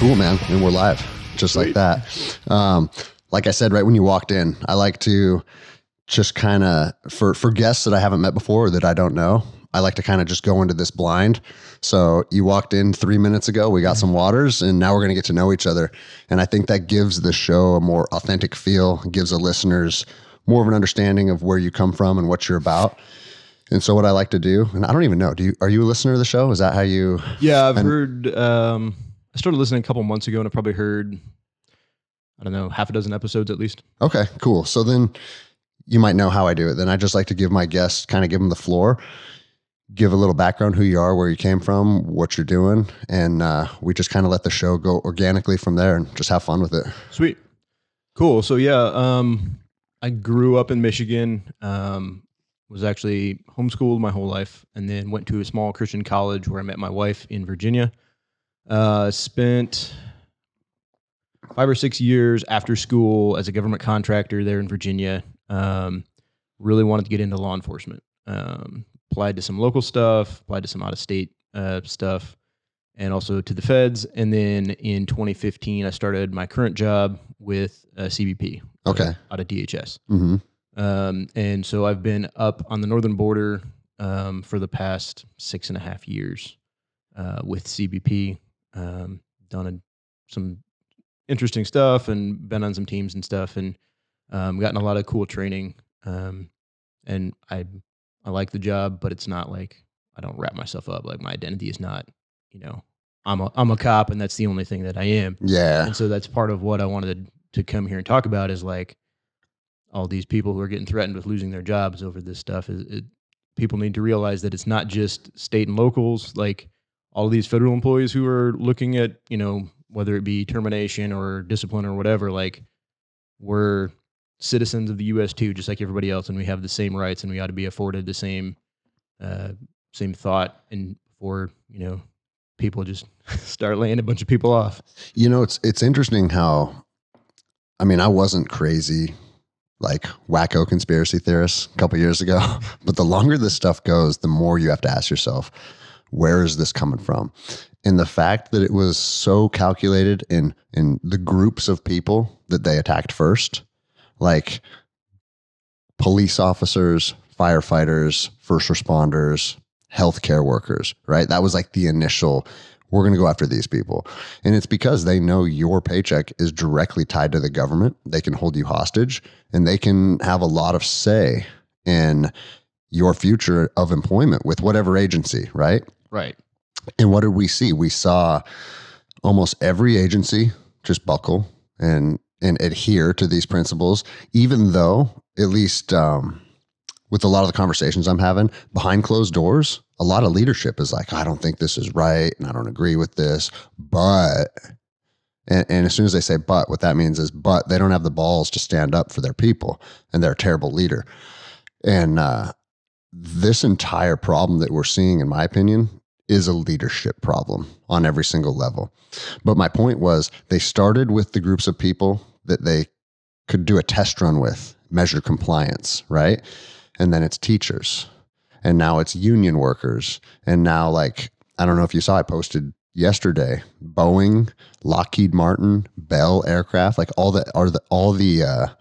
Cool, man. And we're live just Sweet. like that. Like I said, right when you walked in, I like to just kind of, for guests that I haven't met before or that I don't know, I like to kind of just go into this blind. So you walked in 3 minutes ago, we got some waters, and now we're going to get to know each other. And I think that gives the show a more authentic feel, gives the listeners more of an understanding of where you come from and what you're about. And so what I like to do, and I don't even know, are you a listener of the show? Is that how you? Yeah, I've heard, I started listening a couple months ago, and I probably heard, I don't know, half a dozen episodes at least. Okay, cool. So then you might know how I do it. Then I just like to give my guests, kind of give them the floor, give a little background, who you are, where you came from, what you're doing. And we just kind of let the show go organically from there and just have fun with it. Sweet. Cool. So yeah, I grew up in Michigan, was actually homeschooled my whole life, and then went to a small Christian college where I met my wife in Virginia. Spent 5 or 6 years after school as a government contractor there in Virginia. Really wanted to get into law enforcement. Applied to some local stuff, applied to some out-of-state stuff, and also to the feds. And then in 2015, I started my current job with CBP. Okay. Out of DHS. Mm-hmm. And so I've been up on the northern border for the past 6.5 years with CBP. Done some interesting stuff and been on some teams and stuff, and gotten a lot of cool training. And I like the job, but it's not like I don't wrap myself up. Like my identity is not, I'm a cop, and that's the only thing that I am. Yeah. And so that's part of what I wanted to come here and talk about is like all these people who are getting threatened with losing their jobs over this stuff. People need to realize that it's not just state and locals, like all of these federal employees who are looking at, whether it be termination or discipline or whatever, like we're citizens of the U.S. too, just like everybody else, and we have the same rights, and we ought to be afforded the same thought. And before, people just start laying a bunch of people off. It's interesting how, I wasn't crazy like wacko conspiracy theorists a couple years ago, but the longer this stuff goes, the more you have to ask yourself, where is this coming from? And the fact that it was so calculated in the groups of people that they attacked first, like police officers, firefighters, first responders, healthcare workers, right? That was like the initial, we're going to go after these people. And it's because they know your paycheck is directly tied to the government. They can hold you hostage, and they can have a lot of say in your future of employment with whatever agency, right? Right. And what did we see? We saw almost every agency just buckle and adhere to these principles, even though, at least with a lot of the conversations I'm having behind closed doors, a lot of leadership is like, I don't think this is right, and I don't agree with this, but, and as soon as they say but, what that means is, but they don't have the balls to stand up for their people, and they're a terrible leader. And this entire problem that we're seeing, in my opinion, is a leadership problem on every single level. But my point was, they started with the groups of people that they could do a test run with, measure compliance, right? And then it's teachers. And now it's union workers. And now, like, I don't know if you saw, I posted yesterday, Boeing, Lockheed Martin, Bell Aircraft, like all the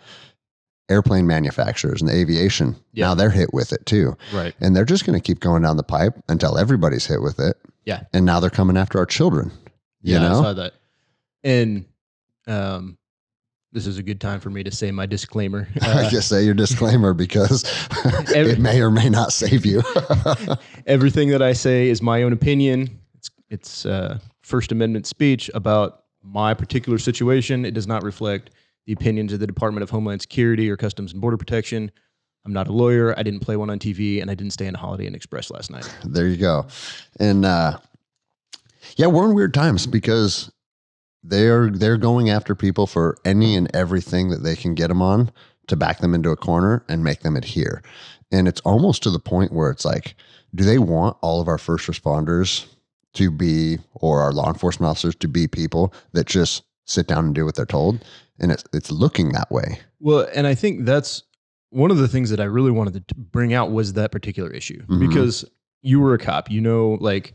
airplane manufacturers and the aviation. Yeah. Now they're hit with it too. Right. And they're just going to keep going down the pipe until everybody's hit with it. Yeah. And now they're coming after our children. You know? I saw that. And this is a good time for me to say my disclaimer. Just say your disclaimer, because it may or may not save you. Everything that I say is my own opinion. It's First Amendment speech about my particular situation. It does not reflect the opinions of the Department of Homeland Security or Customs and Border Protection. I'm not a lawyer. I didn't play one on TV, and I didn't stay in Holiday Inn Express last night. There you go. And we're in weird times because they're going after people for any and everything that they can get them on to back them into a corner and make them adhere. And it's almost to the point where it's like, do they want all of our first responders to be, or our law enforcement officers to be, people that just sit down and do what they're told? And it's looking that way. Well, and I think that's one of the things that I really wanted to bring out was that particular issue, because you were a cop, like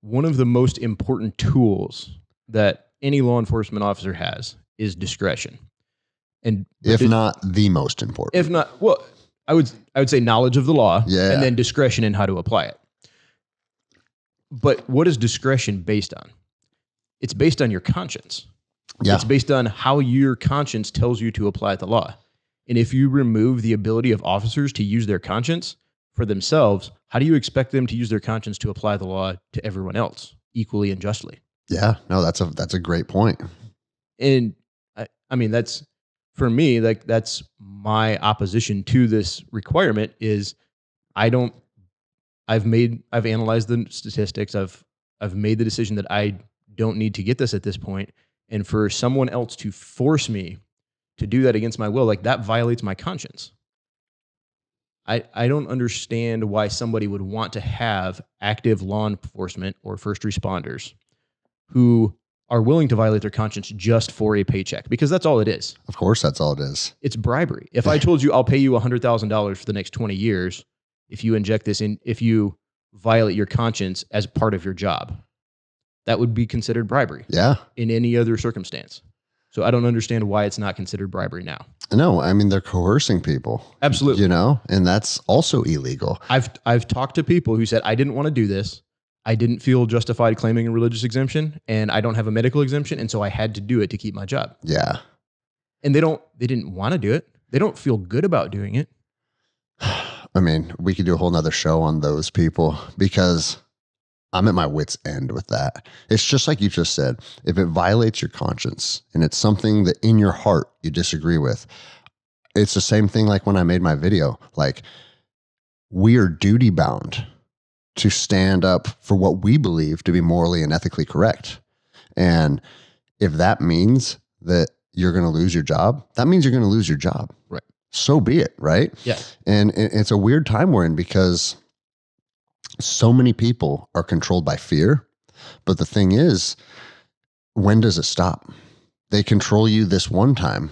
one of the most important tools that any law enforcement officer has is discretion. And if not the most important. If not, well, I would say knowledge of the law, and then discretion in how to apply it. But what is discretion based on? It's based on your conscience. Yeah. It's based on how your conscience tells you to apply the law. And if you remove the ability of officers to use their conscience for themselves, how do you expect them to use their conscience to apply the law to everyone else equally and justly? Yeah, no, that's a great point. And I mean, that's, for me, like, that's my opposition to this requirement is I've analyzed the statistics. I've made the decision that I don't need to get this at this point. And for someone else to force me to do that against my will, like, that violates my conscience. I don't understand why somebody would want to have active law enforcement or first responders who are willing to violate their conscience just for a paycheck, because that's all it is. Of course, that's all it is. It's bribery. If I told you I'll pay you $100,000 for the next 20 years, if you inject this in, if you violate your conscience as part of your job, that would be considered bribery. Yeah. In any other circumstance. So I don't understand why it's not considered bribery now. No, I mean, they're coercing people. Absolutely. You know, and that's also illegal. I've talked to people who said, I didn't want to do this. I didn't feel justified claiming a religious exemption, and I don't have a medical exemption, and so I had to do it to keep my job. Yeah. And they didn't want to do it. They don't feel good about doing it. I mean, we could do a whole nother show on those people, because I'm at my wit's end with that. It's just like you just said, if it violates your conscience and it's something that in your heart you disagree with, it's the same thing like when I made my video. Like, we are duty bound to stand up for what we believe to be morally and ethically correct. And if that means that you're going to lose your job, that means you're going to lose your job. Right. So be it, right? Yeah. And it's a weird time we're in, because so many people are controlled by fear. But the thing is, when does it stop? They control you this one time.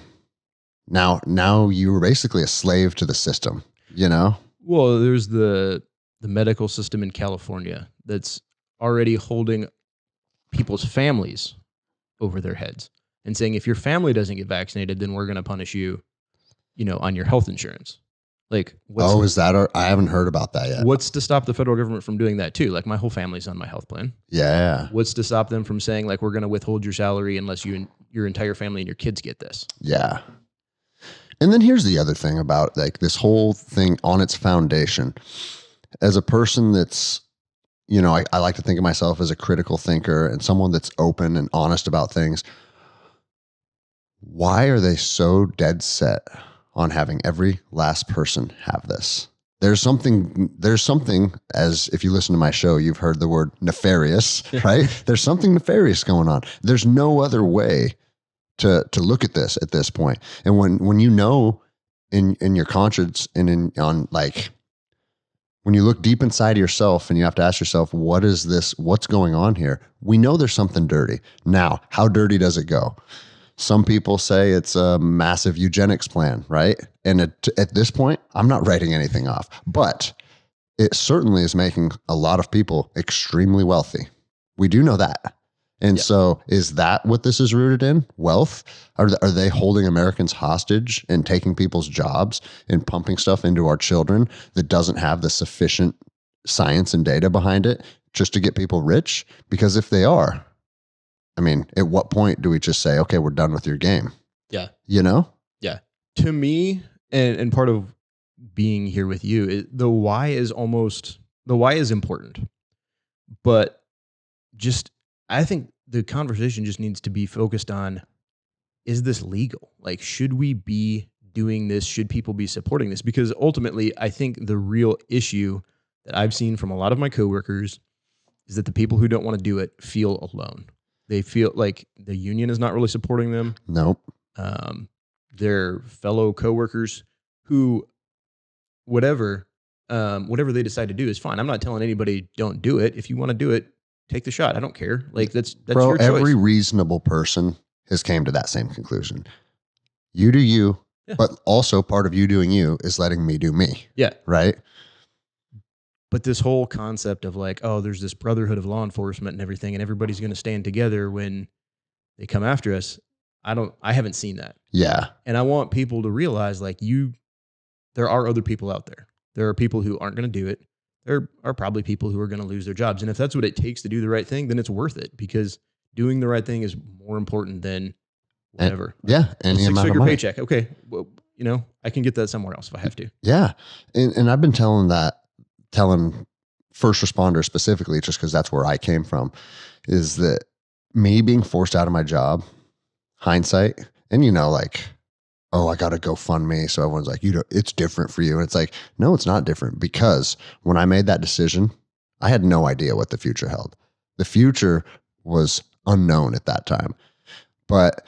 Now you're basically a slave to the system, you know? Well, there's the medical system in California that's already holding people's families over their heads and saying, if your family doesn't get vaccinated, then we're going to punish you, on your health insurance. Like, is that I haven't heard about that yet. What's to stop the federal government from doing that too? Like, my whole family's on my health plan. Yeah. What's to stop them from saying, like, we're going to withhold your salary unless you and your entire family and your kids get this? Yeah. And then here's the other thing about, like, this whole thing on its foundation. As a person that's, I like to think of myself as a critical thinker and someone that's open and honest about things. Why are they so dead set on having every last person have this? There's something, as if you listen to my show, you've heard the word nefarious, right? There's something nefarious going on. There's no other way to look at this at this point. And when you know in your conscience and when you look deep inside yourself and you have to ask yourself, what is this? What's going on here? We know there's something dirty. Now, how dirty does it go? Some people say it's a massive eugenics plan, right? And at this point, I'm not writing anything off, but it certainly is making a lot of people extremely wealthy. We do know that. And so is that what this is rooted in? Wealth? Are they holding Americans hostage and taking people's jobs and pumping stuff into our children that doesn't have the sufficient science and data behind it just to get people rich? Because if they are, I mean, at what point do we just say, okay, we're done with your game? Yeah. Yeah. To me, and part of being here with you, the why is important. But I think the conversation just needs to be focused on, is this legal? Like, should we be doing this? Should people be supporting this? Because ultimately, I think the real issue that I've seen from a lot of my coworkers is that the people who don't want to do it feel alone. They feel like the union is not really supporting them. Nope. Their fellow coworkers who, whatever they decide to do is fine. I'm not telling anybody don't do it. If you want to do it, take the shot. I don't care. Like, that's Bro, your choice. Every reasonable person has came to that same conclusion. You do you, but also part of you doing you is letting me do me. Yeah. Right? But this whole concept of, like, oh, there's this brotherhood of law enforcement and everything, and everybody's going to stand together when they come after us. I haven't seen that. Yeah. And I want people to realize like there are other people out there. There are people who aren't going to do it. There are probably people who are going to lose their jobs. And if that's what it takes to do the right thing, then it's worth it, because doing the right thing is more important than whatever. Any a amount of six-figure money. paycheck. Okay. Well, I can get that somewhere else if I have to. Yeah. And I've been telling first responders specifically, just because that's where I came from, is that me being forced out of my job, hindsight, and like, oh, I got to GoFundMe. So everyone's like, it's different for you. And it's like, no, it's not different, because when I made that decision, I had no idea what the future held. The future was unknown at that time, but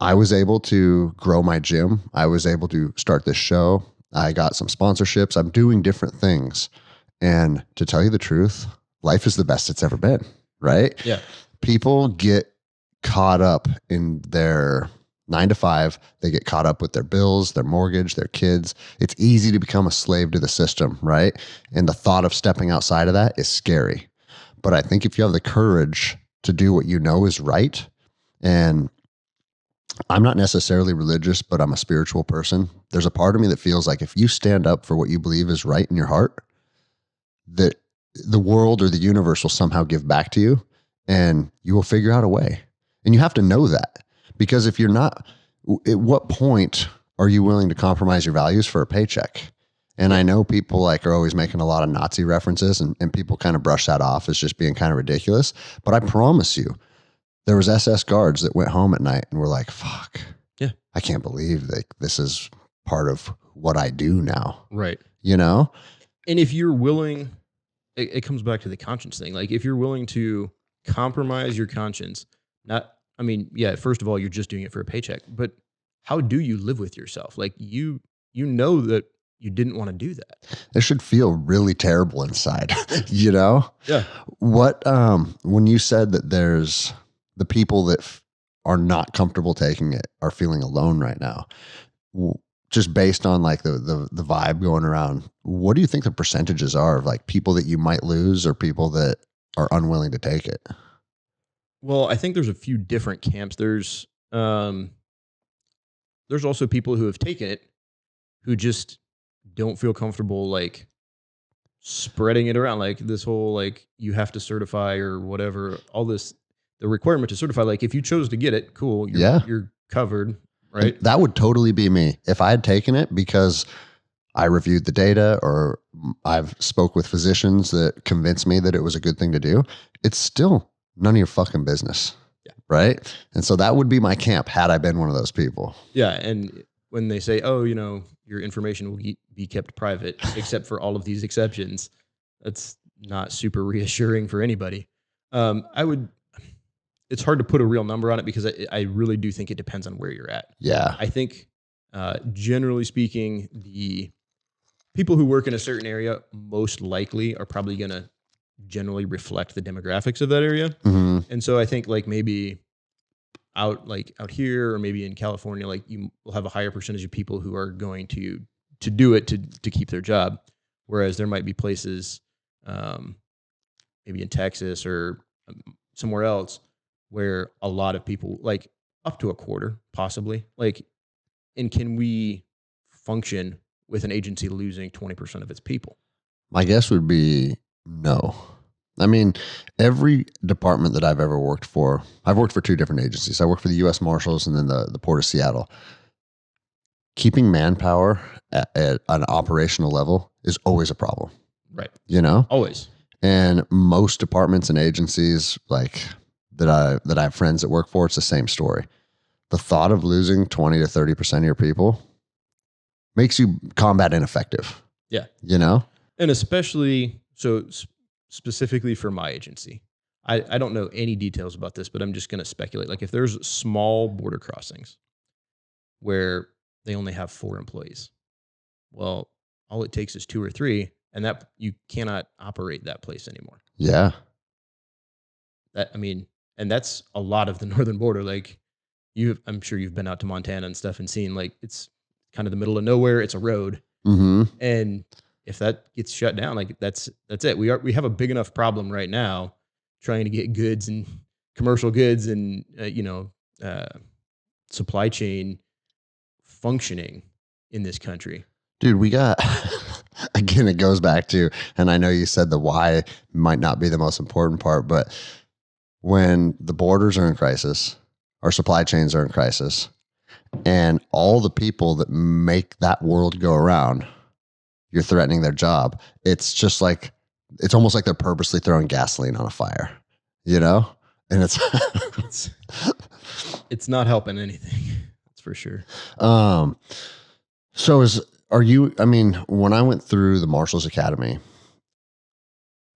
I was able to grow my gym. I was able to start this show. I got some sponsorships. I'm doing different things. And to tell you the truth, life is the best it's ever been, right? Yeah. People get caught up in their 9 to 5. They get caught up with their bills, their mortgage, their kids. It's easy to become a slave to the system, right? And the thought of stepping outside of that is scary. But I think if you have the courage to do what you know is right, and I'm not necessarily religious, but I'm a spiritual person. There's a part of me that feels like if you stand up for what you believe is right in your heart, that the world or the universe will somehow give back to you, and you will figure out a way. And you have to know that, because if you're not, at what point are you willing to compromise your values for a paycheck? And I know people are always making a lot of Nazi references, and people kind of brush that off as just being kind of ridiculous. But I promise you, there was SS guards that went home at night and were like, fuck, yeah, I can't believe that this is part of what I do now. Right. And if you're willing, it comes back to the conscience thing. Like, if you're willing to compromise your conscience, first of all, you're just doing it for a paycheck, but how do you live with yourself? Like, you know that you didn't want to do that. It should feel really terrible inside, Yeah. What, when you said that there's the people that are not comfortable taking it are feeling alone right now, just based on the vibe going around, what do you think the percentages are of people that you might lose or people that are unwilling to take it? Well, I think there's a few different camps. There's also people who have taken it who just don't feel comfortable spreading it around, this whole you have to certify or whatever, all this, the requirement to certify. If you chose to get it, cool, you're covered, right? And that would totally be me if I had taken it, because I reviewed the data or I've spoke with physicians that convinced me that it was a good thing to do. It's still none of your fucking business. Yeah. Right. And so that would be my camp had I been one of those people. Yeah. And when they say, oh, your information will be kept private, except for all of these exceptions, that's not super reassuring for anybody. It's hard to put a real number on it, because I really do think it depends on where you're at. Yeah. I think, generally speaking, the people who work in a certain area most likely are probably going to generally reflect the demographics of that area. Mm-hmm. And so I think maybe out here, or maybe in California, you will have a higher percentage of people who are going to do it to keep their job. Whereas there might be places, maybe in Texas or somewhere else, where a lot of people, up to a quarter, possibly, and can we function with an agency losing 20% of its people? My guess would be no. I mean, every department that I've ever worked for, I've worked for 2 different agencies. I worked for the U.S. Marshals and then the Port of Seattle. Keeping manpower at an operational level is always a problem. Right. Always. And most departments and agencies that I have friends that work for, it's the same story. The thought of losing 20 to 30% of your people makes you combat ineffective. Yeah. And especially specifically for my agency, I don't know any details about this, but I'm just going to speculate. If there's small border crossings where they only have 4 employees, well, all it takes is 2 or 3, and that you cannot operate that place anymore. Yeah. And that's a lot of the northern border. I'm sure you've been out to Montana and stuff and seen it's kind of the middle of nowhere. It's a road. Mm-hmm. And if that gets shut down, that's it. We have a big enough problem right now trying to get goods and commercial goods and, supply chain functioning in this country. Dude, we got, again, it goes back to, and I know you said the why might not be the most important part, but when the borders are in crisis, our supply chains are in crisis, and all the people that make that world go around, you're threatening their job. It's just like, it's almost like they're purposely throwing gasoline on a fire, you know? And it's not helping anything. That's for sure. So when I went through the Marshals Academy,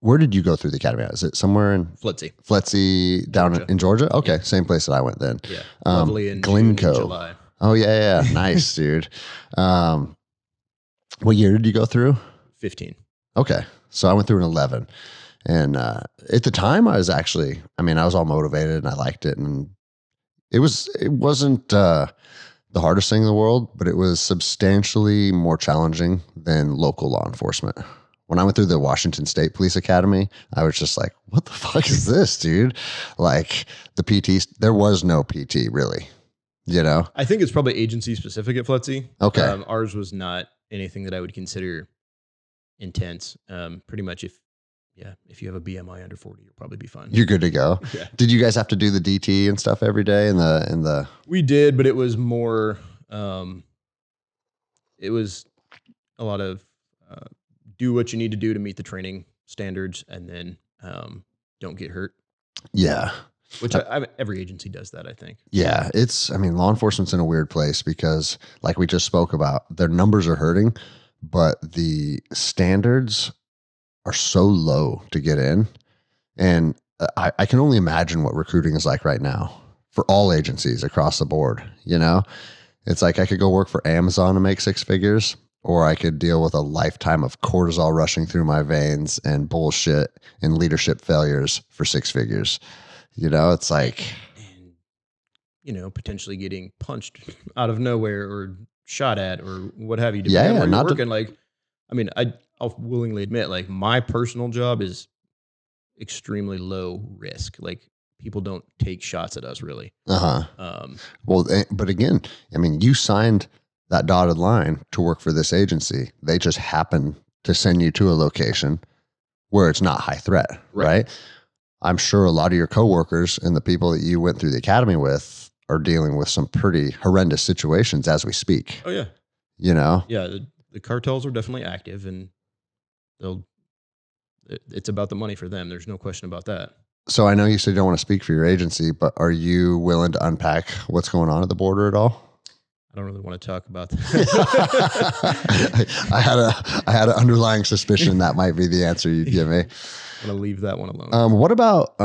where did you go through the academy? Is it somewhere in Fletsy down Georgia. in Georgia? Okay. Yeah. Same place that I went then. Yeah. Lovely in Glencoe. June and July. Oh yeah. Nice, dude. What year did you go through? 15. Okay. So I went through an 11. And at the time I was all motivated and I liked it. And it wasn't the hardest thing in the world, but it was substantially more challenging than local law enforcement. When I went through the Washington State Police Academy, I was just like, what the fuck is this, dude? Like the PT, there was no PT really, you know? I think it's probably agency specific at Fletsy. Okay. Ours was not anything that I would consider intense. Pretty much if you have a BMI under 40, you'll probably be fine. You're good to go. Yeah. Did you guys have to do the DT and stuff every day in the? We did, but it was more, it was a lot of, do what you need to do to meet the training standards and then, don't get hurt. Yeah. Which every agency does that, I think. Yeah. Law enforcement's in a weird place because like we just spoke about, their numbers are hurting, but the standards are so low to get in. And I can only imagine what recruiting is like right now for all agencies across the board. You know, it's like I could go work for Amazon and make 6 figures, or I could deal with a lifetime of cortisol rushing through my veins and bullshit and leadership failures for 6 figures. You know, it's like, and, potentially getting punched out of nowhere or shot at or what have you. Yeah. Not working I'll willingly admit, like my personal job is extremely low risk. Like people don't take shots at us really. But again, you signed that dotted line to work for this agency. They just happen to send you to a location where it's not high threat, right? I'm sure a lot of your coworkers and the people that you went through the academy with are dealing with some pretty horrendous situations as we speak. Oh yeah. You know? Yeah. The cartels are definitely active and it's about the money for them. There's no question about that. So I know you said you don't want to speak for your agency, but are you willing to unpack what's going on at the border at all? I don't really want to talk about that. I had an underlying suspicion that might be the answer you'd give me. I'm going to leave that one alone. What about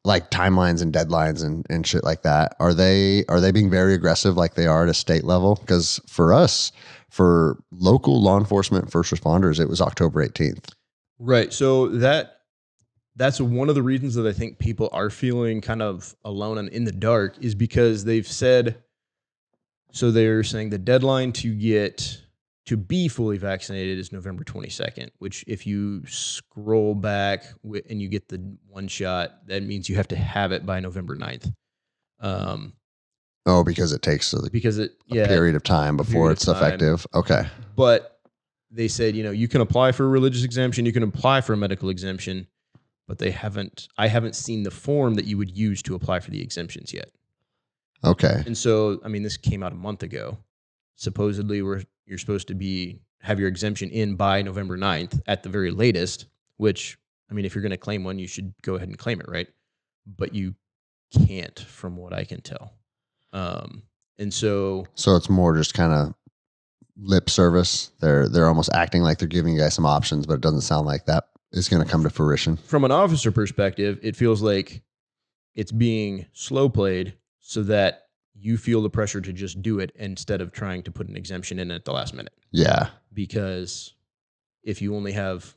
like timelines and deadlines and shit like that? Are they being very aggressive like they are at a state level? Because for us, for local law enforcement first responders, it was October 18th. Right. So that's one of the reasons that I think people are feeling kind of alone and in the dark is because they've said, so they're saying the deadline to be fully vaccinated is November 22nd, which if you scroll back and you get the one shot, that means you have to have it by November 9th. Because it takes a period of time before it's effective. Okay. But they said, you can apply for a religious exemption, you can apply for a medical exemption, but I haven't seen the form that you would use to apply for the exemptions yet. Okay. And so, this came out a month ago. Supposedly you're supposed to have your exemption in by November 9th at the very latest, which, if you're going to claim one, you should go ahead and claim it, right? But you can't, from what I can tell. And so it's more just kind of lip service. They're almost acting like they're giving you guys some options, but it doesn't sound like that is going to come to fruition. From an officer perspective, it feels like it's being slow played so that you feel the pressure to just do it instead of trying to put an exemption in at the last minute. Yeah. Because if you only have,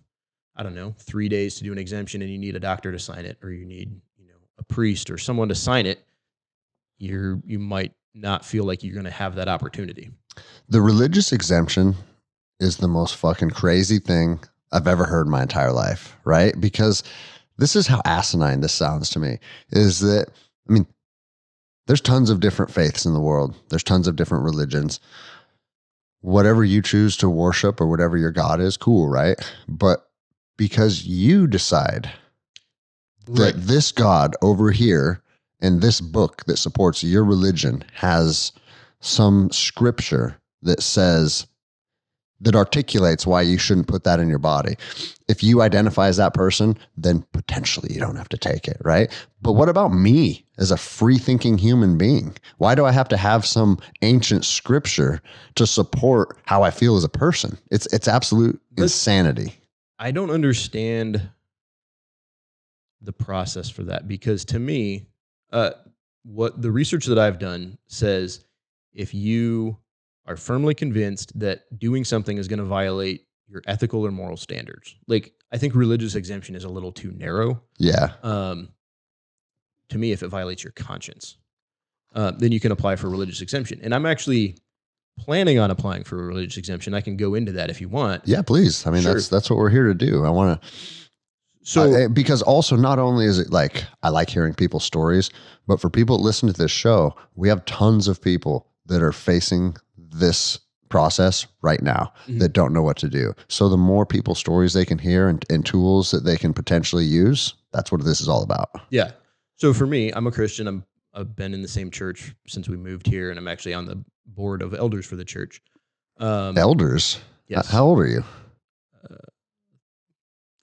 3 days to do an exemption and you need a doctor to sign it, or you need, a priest or someone to sign it, you might not feel like you're going to have that opportunity. The religious exemption is the most fucking crazy thing I've ever heard in my entire life, right? Because this is how asinine this sounds to me, is that, there's tons of different faiths in the world. There's tons of different religions. Whatever you choose to worship or whatever your God is, cool, right? But because you decide that this God over here in this book that supports your religion has some scripture that says, that articulates why you shouldn't put that in your body. If you identify as that person, then potentially you don't have to take it, right? But what about me as a free-thinking human being? Why do I have to have some ancient scripture to support how I feel as a person? It's absolute insanity. I don't understand the process for that, because to me, what the research that I've done says, if you are firmly convinced that doing something is going to violate your ethical or moral standards, like, I think religious exemption is a little too narrow. Yeah. To me, if it violates your conscience, then you can apply for religious exemption. And I'm actually planning on applying for a religious exemption. I can go into that if you want. Yeah, please. I mean, Sure. that's what we're here to do. I want to. So, because also not only is it like, I like hearing people's stories, but for people that listen to this show, we have tons of people that are facing this process right now that don't know what to do. So the more people's stories they can hear and tools that they can potentially use, that's what this is all about. Yeah. So for me, I'm a Christian. I've been in the same church since we moved here, and I'm actually on the board of elders for the church. Elders? Yes. How old are you?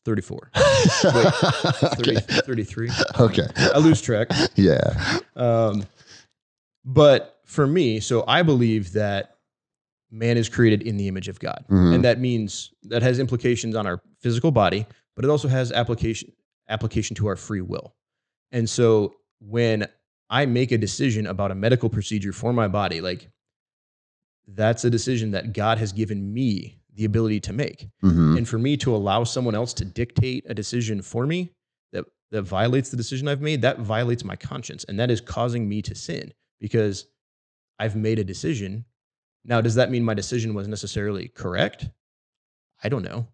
34. Wait, 30, 33. Okay. I lose track. Yeah. But for me, so I believe that man is created in the image of God. Mhm. And that means that has implications on our physical body, but it also has application to our free will. And so when I make a decision about a medical procedure for my body, like, that's a decision that God has given me the ability to make. Mhm. And for me to allow someone else to dictate a decision for me that violates the decision I've made, that violates my conscience. And that is causing me to sin because I've made a decision. Now, does that mean my decision was necessarily correct? I don't know,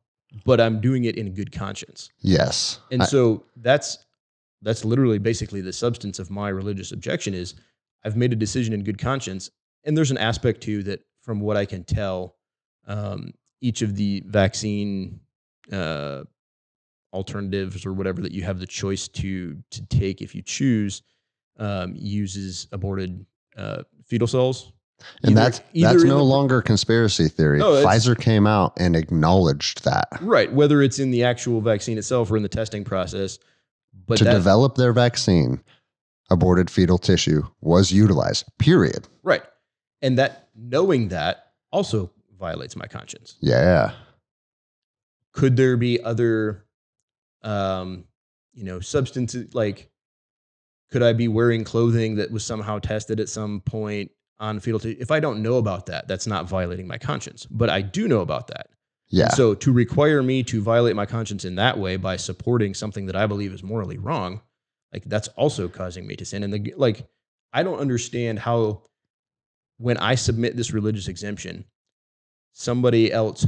but I'm doing it in good conscience. Yes. And so that's literally basically the substance of my religious objection is I've made a decision in good conscience. And there's an aspect too that, from what I can tell, each of the vaccine alternatives or whatever that you have the choice to take if you choose uses aborted fetal cells. And that's no longer conspiracy theory. No, Pfizer came out and acknowledged that. Right. Whether it's in the actual vaccine itself or in the testing process. But to develop their vaccine, aborted fetal tissue was utilized, period. Right. And that, knowing that, also violates my conscience. Yeah. Could there be other, substances, like, could I be wearing clothing that was somehow tested at some point on fetal tissue? If I don't know about that, that's not violating my conscience. But I do know about that. Yeah. And so to require me to violate my conscience in that way by supporting something that I believe is morally wrong, like, that's also causing me to sin. And I don't understand how, when I submit this religious exemption, somebody else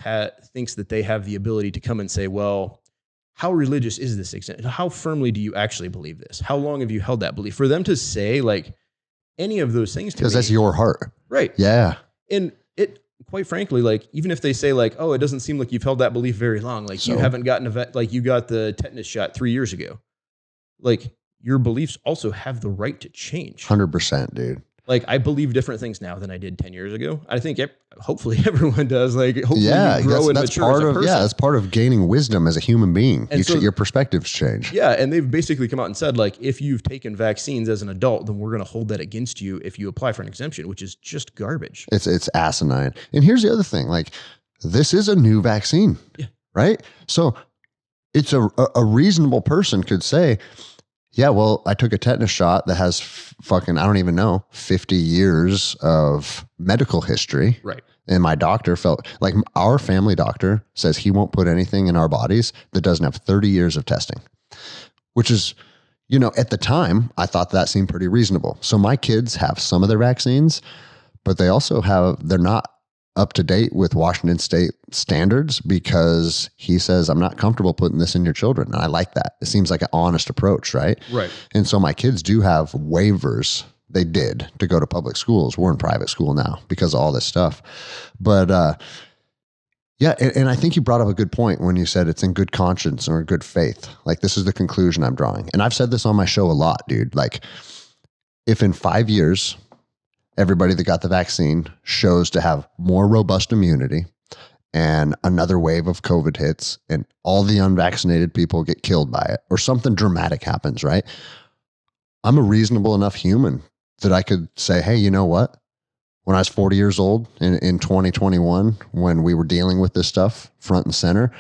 thinks that they have the ability to come and say, well, how religious is this exemption? How firmly do you actually believe this? How long have you held that belief? For them to say, like, any of those things to me. Because that's your heart. Right. Yeah. And it, quite frankly, like, even if they say, like, oh, it doesn't seem like you've held that belief very long. Like, you haven't gotten like, you got the tetanus shot 3 years ago. Like, your beliefs also have the right to change. 100%, dude. Like, I believe different things now than I did 10 years ago. I think hopefully everyone does. Like, hopefully you grow and mature as a person. Yeah, that's part of gaining wisdom as a human being. And Your perspectives change. Yeah, and they've basically come out and said, like, if you've taken vaccines as an adult, then we're going to hold that against you if you apply for an exemption, which is just garbage. It's asinine. And here's the other thing. Like, this is a new vaccine, right? So it's a reasonable person could say, yeah, well, I took a tetanus shot that has fucking, I don't even know, 50 years of medical history. Right. And my doctor felt like, our family doctor says he won't put anything in our bodies that doesn't have 30 years of testing, which is, at the time, I thought that seemed pretty reasonable. So my kids have some of their vaccines, but they're not up to date with Washington state standards because he says, I'm not comfortable putting this in your children. And I like that. It seems like an honest approach, right? Right. And so my kids do have waivers They did to go to public schools. We're in private school now because of all this stuff. But yeah, and I think you brought up a good point when you said it's in good conscience or good faith. Like, this is the conclusion I'm drawing. And I've said this on my show a lot, dude. Like, if in 5 years, everybody that got the vaccine shows to have more robust immunity and another wave of COVID hits and all the unvaccinated people get killed by it or something dramatic happens, right? I'm a reasonable enough human that I could say, hey, you know what? When I was 40 years old in 2021, when we were dealing with this stuff front and center,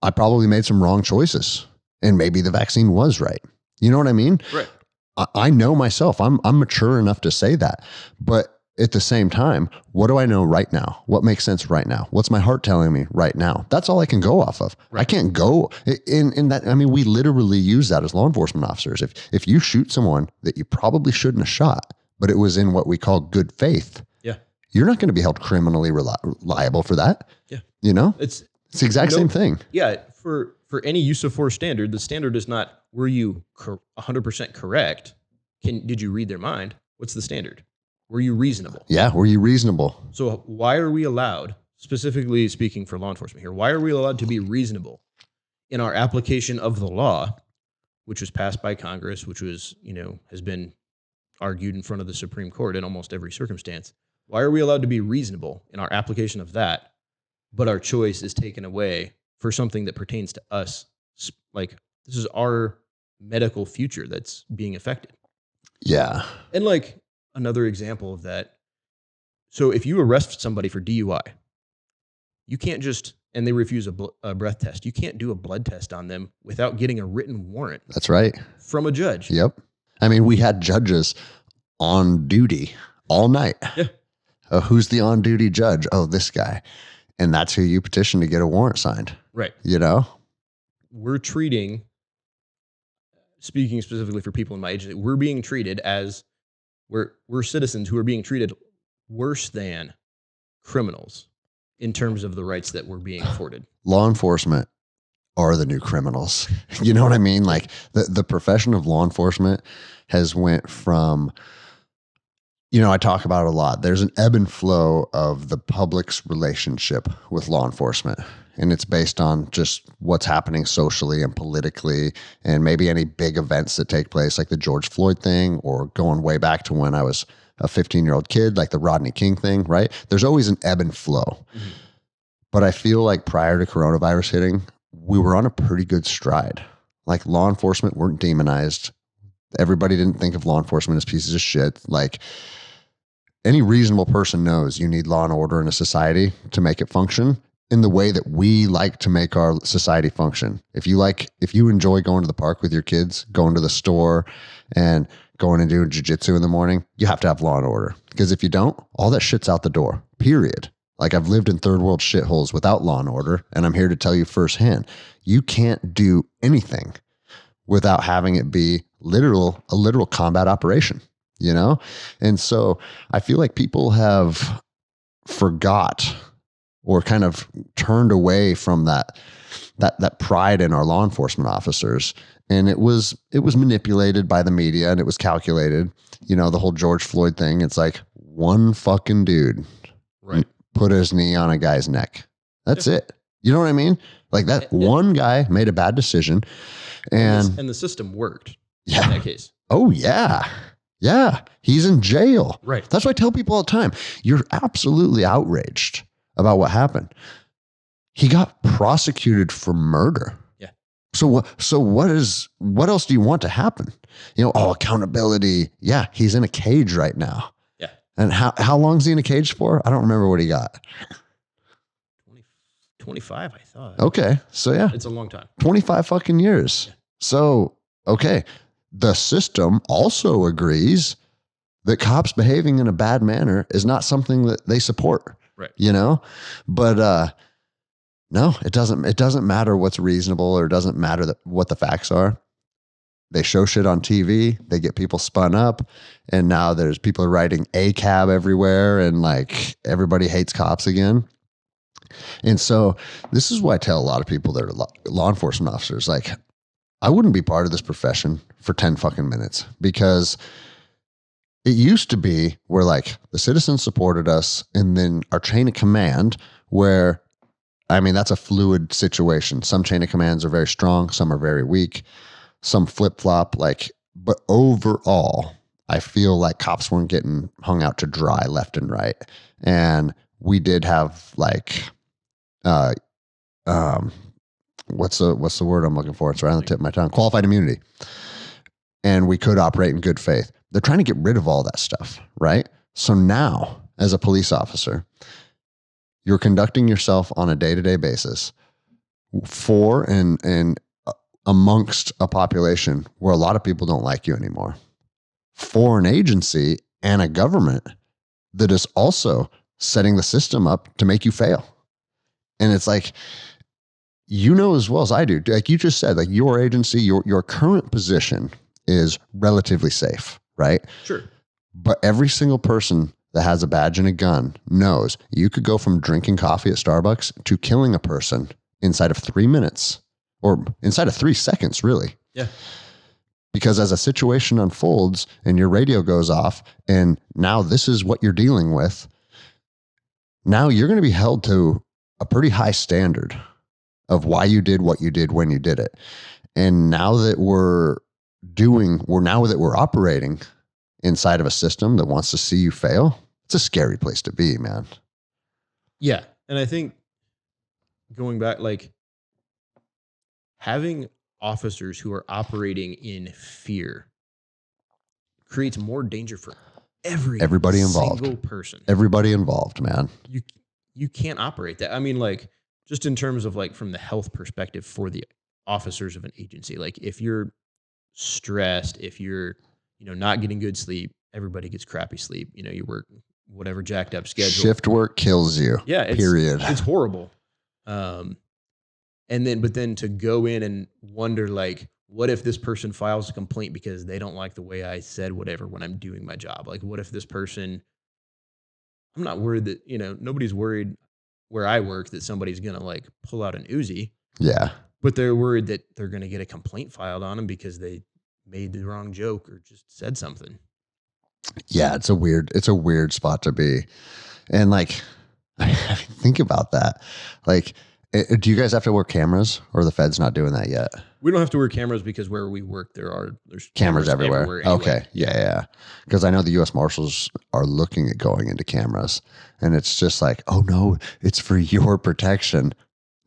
I probably made some wrong choices and maybe the vaccine was right. You know what I mean? Right. I know myself. I'm mature enough to say that. But at the same time, what do I know right now? What makes sense right now? What's my heart telling me right now? That's all I can go off of. Right. I can't go in that. I mean, we literally use that as law enforcement officers. If you shoot someone that you probably shouldn't have shot, but it was in what we call good faith, yeah, you're not going to be held criminally liable for that. Yeah. You know, it's the exact same thing. Yeah. For any use of force standard, the standard is not, were you 100% correct? Did you read their mind? What's the standard? Were you reasonable? Yeah, were you reasonable? So why are we allowed, specifically speaking for law enforcement here, why are we allowed to be reasonable in our application of the law, which was passed by Congress, which was, has been argued in front of the Supreme Court in almost every circumstance? Why are we allowed to be reasonable in our application of that, but our choice is taken away for something that pertains to us? Like, this is our medical future that's being affected. Yeah. And like, another example of that. So if you arrest somebody for DUI, you can't just, and they refuse a breath test, you can't do a blood test on them without getting a written warrant. That's right. From a judge. Yep. I mean, we had judges on duty all night. Yeah. Oh, who's the on duty judge? Oh, this guy. And that's who you petition to get a warrant signed. Right. You know? We're treating, speaking specifically for people in my agency, we're being treated as we're citizens who are being treated worse than criminals in terms of the rights that we're being afforded. Law enforcement are the new criminals. You know what I mean? Like the profession of law enforcement has went from, I talk about it a lot. There's an ebb and flow of the public's relationship with law enforcement. And it's based on just what's happening socially and politically and maybe any big events that take place, like the George Floyd thing, or going way back to when I was a 15-year-old kid, like the Rodney King thing, right? There's always an ebb and flow. Mm-hmm. But I feel like prior to coronavirus hitting, we were on a pretty good stride. Like, law enforcement weren't demonized. Everybody didn't think of law enforcement as pieces of shit. Like, any reasonable person knows you need law and order in a society to make it function in the way that we like to make our society function. If you enjoy going to the park with your kids, going to the store and going and doing jiu-jitsu in the morning, you have to have law and order. Because if you don't, all that shit's out the door, period. Like, I've lived in third world shitholes without law and order, and I'm here to tell you firsthand, you can't do anything without having it be a literal combat operation, And so I feel like people have forgot or kind of turned away from that pride in our law enforcement officers. And it was manipulated by the media, and it was calculated. The whole George Floyd thing, it's like one fucking dude put his knee on a guy's neck. That's it. You know what I mean? Like, that one guy made a bad decision, and the system worked in that case. Oh, yeah. Yeah. He's in jail. Right. That's what I tell people all the time. You're absolutely outraged about what happened. He got prosecuted for murder. Yeah. So what else do you want to happen? Accountability. Yeah. He's in a cage right now. Yeah. And how long is he in a cage for? I don't remember what he got. 25, I thought. Okay. So yeah. It's a long time. 25 fucking years. Yeah. So, okay. The system also agrees that cops behaving in a bad manner is not something that they support. Right. But no, it doesn't matter what's reasonable, or it doesn't matter what the facts are. They show shit on TV, they get people spun up, and now there's people writing ACAB everywhere, and like, everybody hates cops again. And so this is why I tell a lot of people that are law enforcement officers, like, I wouldn't be part of this profession for 10 fucking minutes, because it used to be where like the citizens supported us and then our chain of command where, I mean, that's a fluid situation. Some chain of commands are very strong. Some are very weak. Some flip flop, like, but overall, I feel like cops weren't getting hung out to dry left and right. And we did have like, uh, what's the word I'm looking for? It's right on the tip of my tongue. Qualified immunity. And we could operate in good faith. They're trying to get rid of all that stuff, right? So now, as a police officer, you're conducting yourself on a day-to-day basis for and amongst a population where a lot of people don't like you anymore, for an agency and a government that is also setting the system up to make you fail. And it's like, you know as well as I do, like you just said, like your agency, your current position is relatively safe, right? Sure. But every single person that has a badge and a gun knows you could go from drinking coffee at Starbucks to killing a person inside of 3 minutes or inside of 3 seconds, really. Yeah. Because as a situation unfolds and your radio goes off and now this is what you're dealing with, now you're going to be held to a pretty high standard of why you did what you did when you did it. And now that we're operating inside of a system that wants to see you fail, it's a scary place to be, man. Yeah. And I think going back, like having officers who are operating in fear creates more danger for everybody involved. Single person. Everybody involved, man. You can't operate that. I mean, like, just in terms of like from the health perspective for the officers of an agency, like if you're stressed, if you're, not getting good sleep, everybody gets crappy sleep. You work whatever jacked up schedule. Shift work kills you. Yeah. Period. It's horrible. But then to go in and wonder, like, what if this person files a complaint because they don't like the way I said whatever when I'm doing my job? Like, what if this person, I'm not worried that, nobody's worried where I work that somebody's going to like pull out an Uzi. Yeah. But they're worried that they're going to get a complaint filed on them because they made the wrong joke or just said something. Yeah, it's a weird spot to be. And like, think about that. Like, do you guys have to wear cameras or are the feds not doing that yet? We don't have to wear cameras because where we work, there's cameras everywhere. Anyway. Okay. Yeah. Because I know the U.S. Marshals are looking at going into cameras and it's just like, oh no, it's for your protection.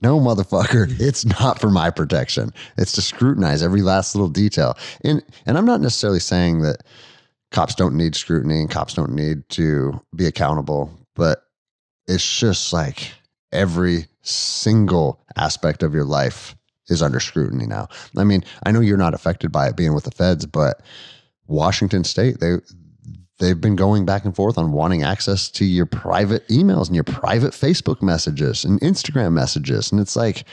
No, motherfucker, it's not for my protection. It's to scrutinize every last little detail. And I'm not necessarily saying that cops don't need scrutiny and cops don't need to be accountable, but it's just like every single aspect of your life is under scrutiny now. I mean, I know you're not affected by it being with the feds, but Washington State, they've been going back and forth on wanting access to your private emails and your private Facebook messages and Instagram messages. And it's like,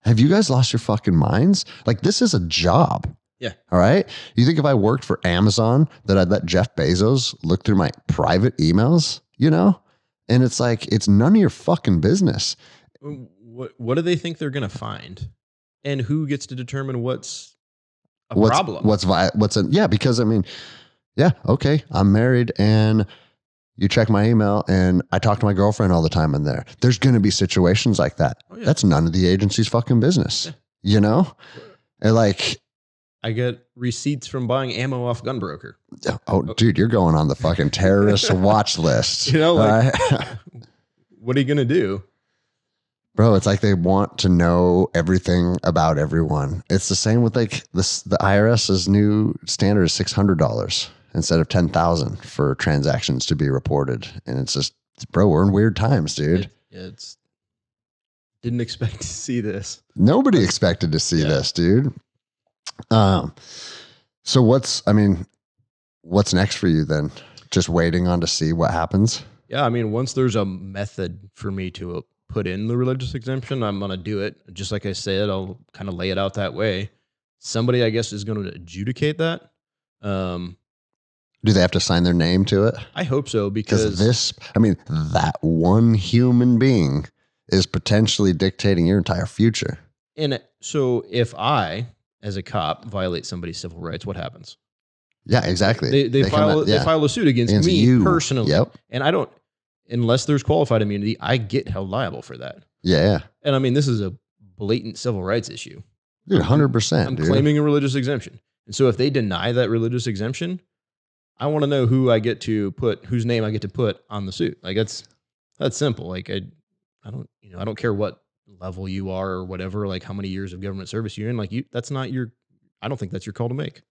have you guys lost your fucking minds? Like, this is a job. Yeah. All right. You think if I worked for Amazon that I'd let Jeff Bezos look through my private emails, And it's like, it's none of your fucking business. What do they think they're going to find? And who gets to determine what's a problem? Because I mean, yeah, okay, I'm married and you check my email and I talk to my girlfriend all the time in there. There's going to be situations like that. Oh, yeah. That's none of the agency's fucking business, And like, I get receipts from buying ammo off Gunbroker. Oh, dude, you're going on the fucking terrorist watch list. What are you going to do? Bro, it's like they want to know everything about everyone. It's the same with like this. The IRS's new standard is $600 instead of $10,000 for transactions to be reported. And it's just, bro, we're in weird times, dude. Didn't expect to see this. Nobody expected to see this, dude. So what's next for you then? Just waiting on to see what happens? Yeah. I mean, once there's a method for me to put in the religious exemption, I'm going to do it. Just like I said, I'll kind of lay it out that way. Somebody, I guess, is going to adjudicate that. Do they have to sign their name to it? I hope so, because that one human being is potentially dictating your entire future. And so if I, as a cop, violate somebody's civil rights, what happens? Yeah, exactly. They file a suit against me you personally. Yep. And I don't, unless there's qualified immunity, I get held liable for that. Yeah. And I mean, this is a blatant civil rights issue. Dude, 100%. I'm claiming a religious exemption. And so if they deny that religious exemption, I want to know who I get to put, whose name I get to put on the suit. Like that's simple. Like I don't care what level you are or whatever, like how many years of government service you're in. Like I don't think that's your call to make.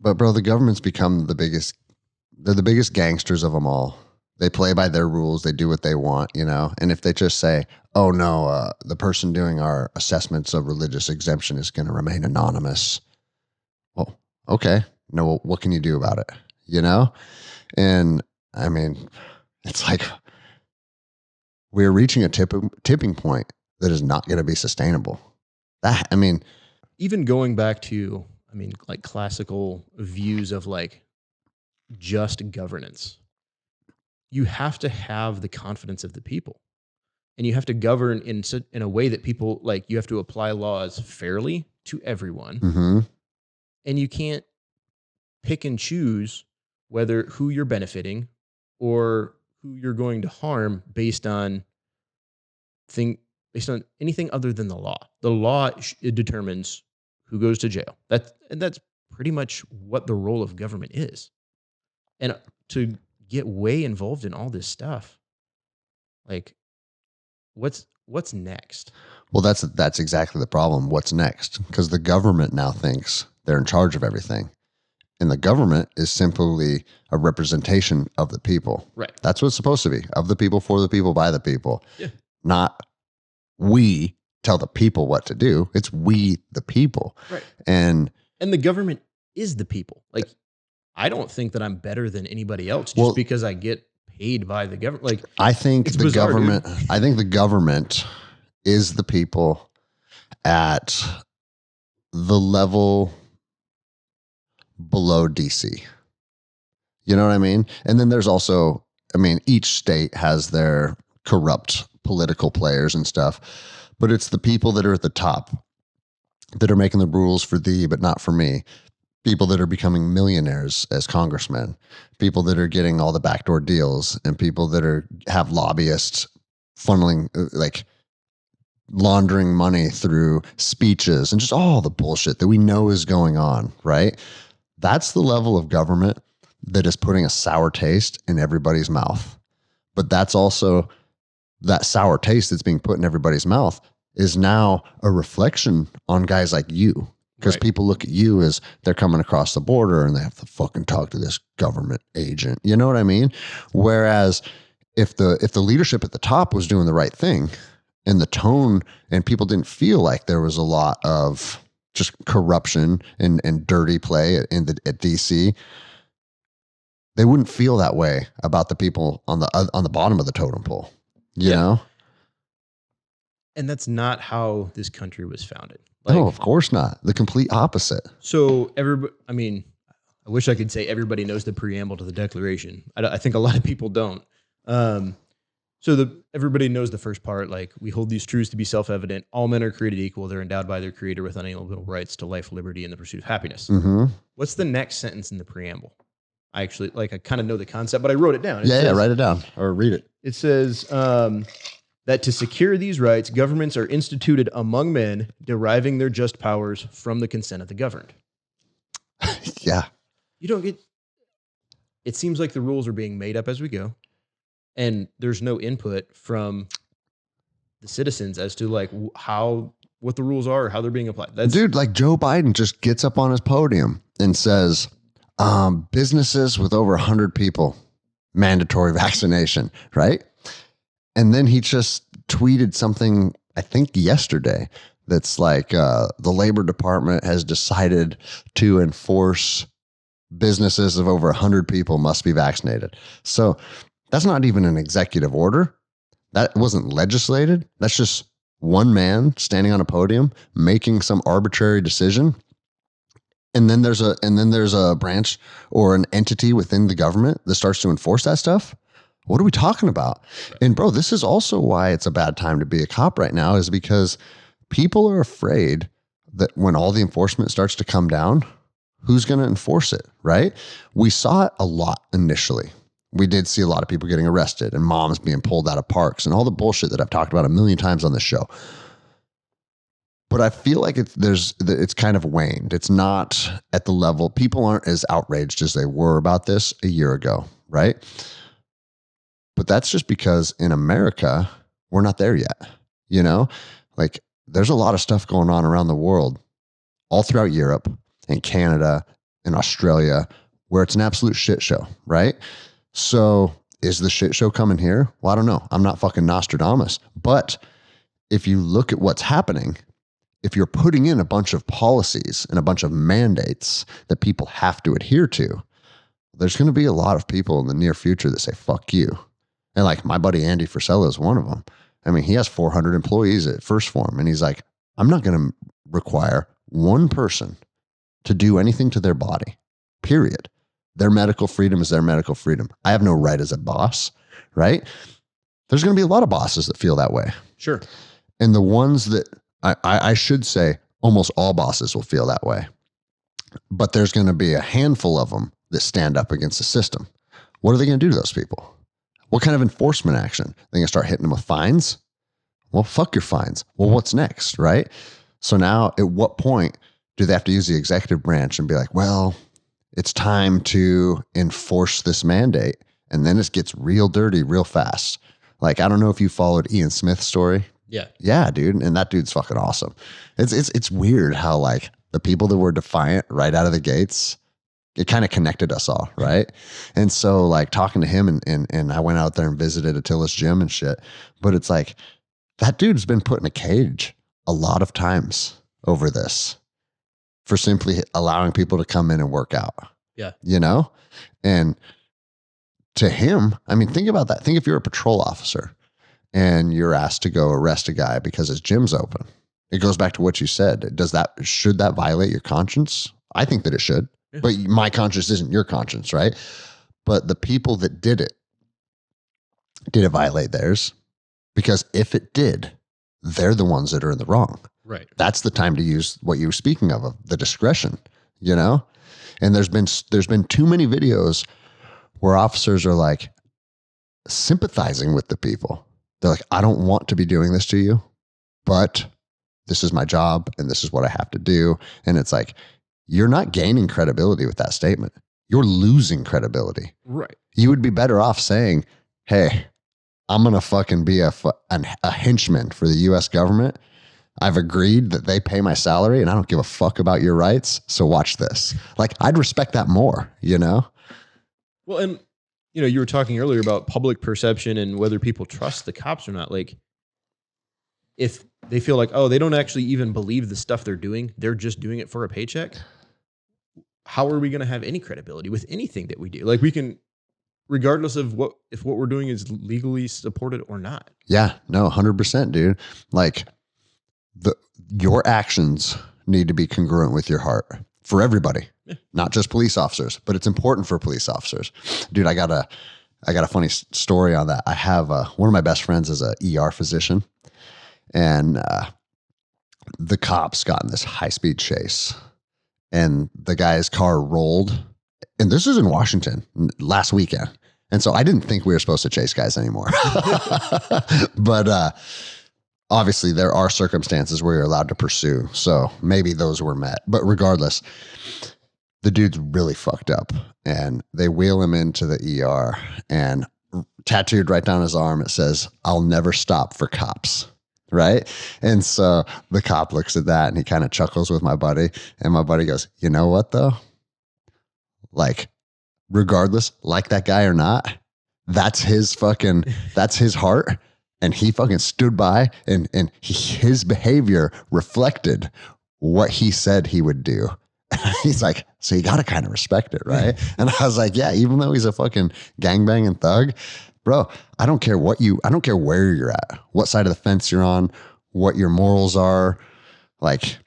But bro, the government's become they're the biggest gangsters of them all. They play by their rules. They do what they want, And if they just say, oh no, the person doing our assessments of religious exemption is going to remain anonymous. Well, okay. No, what can you do about it? And I mean, it's like we're reaching a tipping point that is not going to be sustainable. Even going back to, like classical views of like just governance, you have to have the confidence of the people, and you have to govern in a way that people like. You have to apply laws fairly to everyone, mm-hmm. and you can't pick and choose who you're benefiting or who you're going to harm based on anything other than the law. The law it determines who goes to jail. That's pretty much what the role of government is. And to get way involved in all this stuff, like what's next? Well, that's exactly the problem. What's next? Because the government now thinks they're in charge of everything. And the government is simply a representation of the people. Right. That's what it's supposed to be. Of the people, for the people, by the people. Yeah. Not we tell the people what to do. It's we, the people. Right. And the government is the people. Like, I don't think that I'm better than anybody else just because I get paid by the government. Like, I think the bizarre, government, dude. I think the government is the people at the level below DC. You know what I mean? And then there's also, each state has their corrupt political players and stuff, but it's the people that are at the top that are making the rules for thee, but not for me. People that are becoming millionaires as congressmen, people that are getting all the backdoor deals, and people that have lobbyists funneling, like laundering money through speeches and just all the bullshit that we know is going on, right? That's the level of government that is putting a sour taste in everybody's mouth. But that's also that sour taste that's being put in everybody's mouth is now a reflection on guys like you. Because people look at you as they're coming across the border and they have to fucking talk to this government agent. You know what I mean? Whereas if the leadership at the top was doing the right thing and the tone and people didn't feel like there was a lot of just corruption and dirty play at DC, they wouldn't feel that way about the people on the bottom of the totem pole. You know? And that's not how this country was founded. No, of course not. The complete opposite. So I wish I could say everybody knows the preamble to the Declaration. I think a lot of people don't. Everybody knows the first part, like, we hold these truths to be self-evident. All men are created equal. They're endowed by their creator with unalienable rights to life, liberty, and the pursuit of happiness. Mm-hmm. What's the next sentence in the preamble? I kind of know the concept, but I wrote it down. Write it down or read it. It says that to secure these rights, governments are instituted among men, deriving their just powers from the consent of the governed. Yeah. It seems like the rules are being made up as we go, and there's no input from the citizens as to like what the rules are or how they're being applied. Dude, like Joe Biden just gets up on his podium and says, businesses with over 100 people, mandatory vaccination, right? And then he just tweeted something, I think yesterday, that's like the Labor Department has decided to enforce businesses of over 100 people must be vaccinated. So that's not even an executive order. That wasn't legislated. That's just one man standing on a podium making some arbitrary decision. And then there's a branch or an entity within the government that starts to enforce that stuff. What are we talking about? And bro, this is also why it's a bad time to be a cop right now, is because people are afraid that when all the enforcement starts to come down, Who's going to enforce it, right? We saw it a lot initially. We did see a lot of people getting arrested and moms being pulled out of parks and all the bullshit that I've talked about a million times on this show. But I feel like it's kind of waned. It's not at the level. People aren't as outraged as they were about this a year ago, right? But that's just because in America, we're not there yet. You know, like there's a lot of stuff going on around the world, all throughout Europe and Canada and Australia, where it's an absolute shit show, right? So is the shit show coming here? Well, I don't know. I'm not fucking Nostradamus. But if you look at what's happening, if you're putting in a bunch of policies and a bunch of mandates that people have to adhere to, there's going to be a lot of people in the near future that say, fuck you. And like my buddy Andy Frisella is one of them. I mean, he has 400 employees at First Form, and he's like, I'm not going to require one person to do anything to their body, period. Their medical freedom is their medical freedom. I have no right as a boss, right? There's going to be a lot of bosses that feel that way. Sure. And the ones that, I should say, almost all bosses will feel that way. But there's going to be a handful of them that stand up against the system. What are they going to do to those people? What kind of enforcement action? They're going to start hitting them with fines? Well, fuck your fines. Well, what's next, right? So now at what point do they have to use the executive branch and be like, well, it's time to enforce this mandate? And then it gets real dirty real fast. Like, I don't know if you followed Ian Smith's story. Yeah. Yeah, dude. And that dude's fucking awesome. It's weird how like the people that were defiant right out of the gates, it kind of connected us all, right? And so like talking to him and I went out there and visited Attila's gym and shit. But it's like that dude's been put in a cage a lot of times over this for simply allowing people to come in and work out. Yeah. You know? And to him, I mean, think about that. Think if you're a patrol officer and you're asked to go arrest a guy because his gym's open. It goes back to what you said. Should that violate your conscience? I think that it should. Yeah. But my conscience isn't your conscience, right? But the people that did it violate theirs? Because if it did, they're the ones that are in the wrong. Right. That's the time to use what you were speaking of the discretion, you know? And there's been too many videos where officers are like sympathizing with the people. They're like, I don't want to be doing this to you, but this is my job and this is what I have to do. And it's like, you're not gaining credibility with that statement. You're losing credibility. Right. You would be better off saying, hey, I'm going to fucking be a henchman for the U.S. government. I've agreed that they pay my salary and I don't give a fuck about your rights. So watch this. Like, I'd respect that more, you know? Well, and you know, you were talking earlier about public perception and whether people trust the cops or not. Like, if they feel like, oh, they don't actually even believe the stuff they're doing, they're just doing it for a paycheck. How are we going to have any credibility with anything that we do? Like, we can, regardless of what we're doing is legally supported or not. Yeah, no, 100%, dude. Like, your actions need to be congruent with your heart for everybody. Yeah. Not just police officers, but it's important for police officers. Dude, I got a funny story on that. I have one of my best friends is a ER physician, and the cops got in this high-speed chase, and the guy's car rolled. And this is in Washington last weekend. And so I didn't think we were supposed to chase guys anymore. But obviously there are circumstances where you're allowed to pursue. So maybe those were met. But regardless, the dude's really fucked up. And they wheel him into the ER, and tattooed right down his arm, it says, "I'll never stop for cops." Right? And so the cop looks at that and he kind of chuckles with my buddy. And my buddy goes, you know what though? Like, regardless, like that guy or not, that's his heart. And he fucking stood by and his behavior reflected what he said he would do. He's like, so you got to kind of respect it, right? And I was like, yeah, even though he's a fucking gangbanging thug, bro, I don't care where you're at, what side of the fence you're on, what your morals are. Like,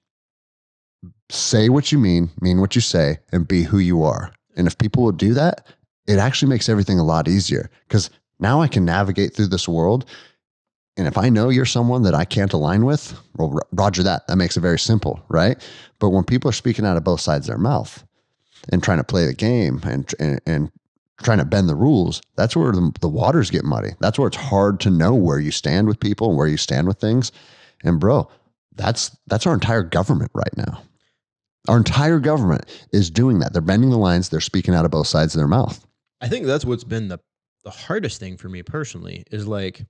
say what you mean what you say, and be who you are. And if people will do that, it actually makes everything a lot easier, because now I can navigate through this world. And if I know you're someone that I can't align with, well, roger that. That makes it very simple, right? But when people are speaking out of both sides of their mouth, and trying to play the game and trying to bend the rules, that's where the waters get muddy. That's where it's hard to know where you stand with people and where you stand with things. And bro, that's our entire government right now. Our entire government is doing that. They're bending the lines. They're speaking out of both sides of their mouth. I think that's what's been the hardest thing for me personally is like,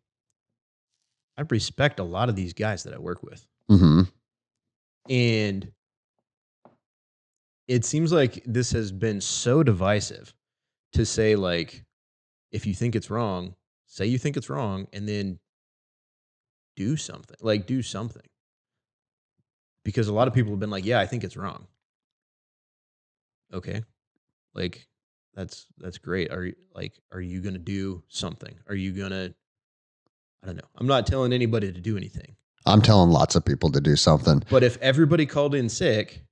I respect a lot of these guys that I work with. Mm-hmm. And it seems like this has been so divisive to say, like, if you think it's wrong, say you think it's wrong, and then do something. Like, do something. Because a lot of people have been like, yeah, I think it's wrong. Okay. Like, that's great. Are you going to do something? Are you going to, I don't know. I'm not telling anybody to do anything. I'm telling lots of people to do something. But if everybody called in sick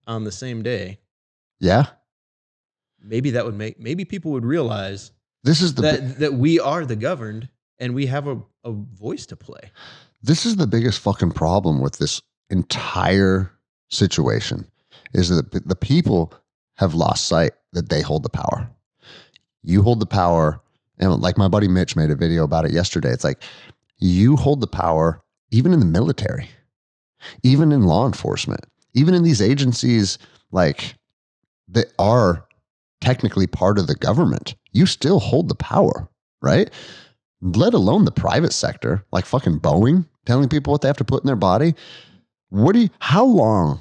on the same day, yeah, maybe that would maybe people would realize this is that we are the governed and we have a voice to play. This is the biggest fucking problem with this entire situation is that the people have lost sight that they hold the power. You hold the power. And like my buddy Mitch made a video about it yesterday. It's like you hold the power even in the military, even in law enforcement, even in these agencies like that are technically part of the government. You still hold the power, right? Let alone the private sector, like fucking Boeing telling people what they have to put in their body. How long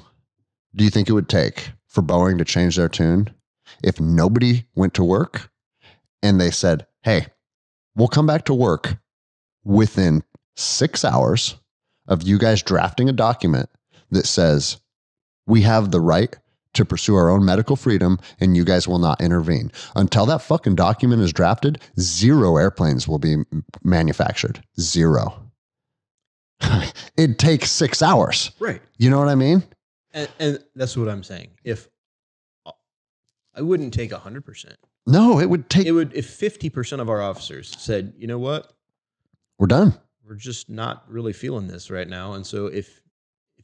do you think it would take for Boeing to change their tune if nobody went to work and they said, hey, we'll come back to work within 6 hours of you guys drafting a document that says we have the right to pursue our own medical freedom and you guys will not intervene. Until that fucking document is drafted, 0 airplanes will be manufactured. 0. It takes 6 hours. Right. You know what I mean? And that's what I'm saying. If I wouldn't take 100%. No, it would take. If 50% of our officers said, you know what? We're done. We're just not really feeling this right now. And so if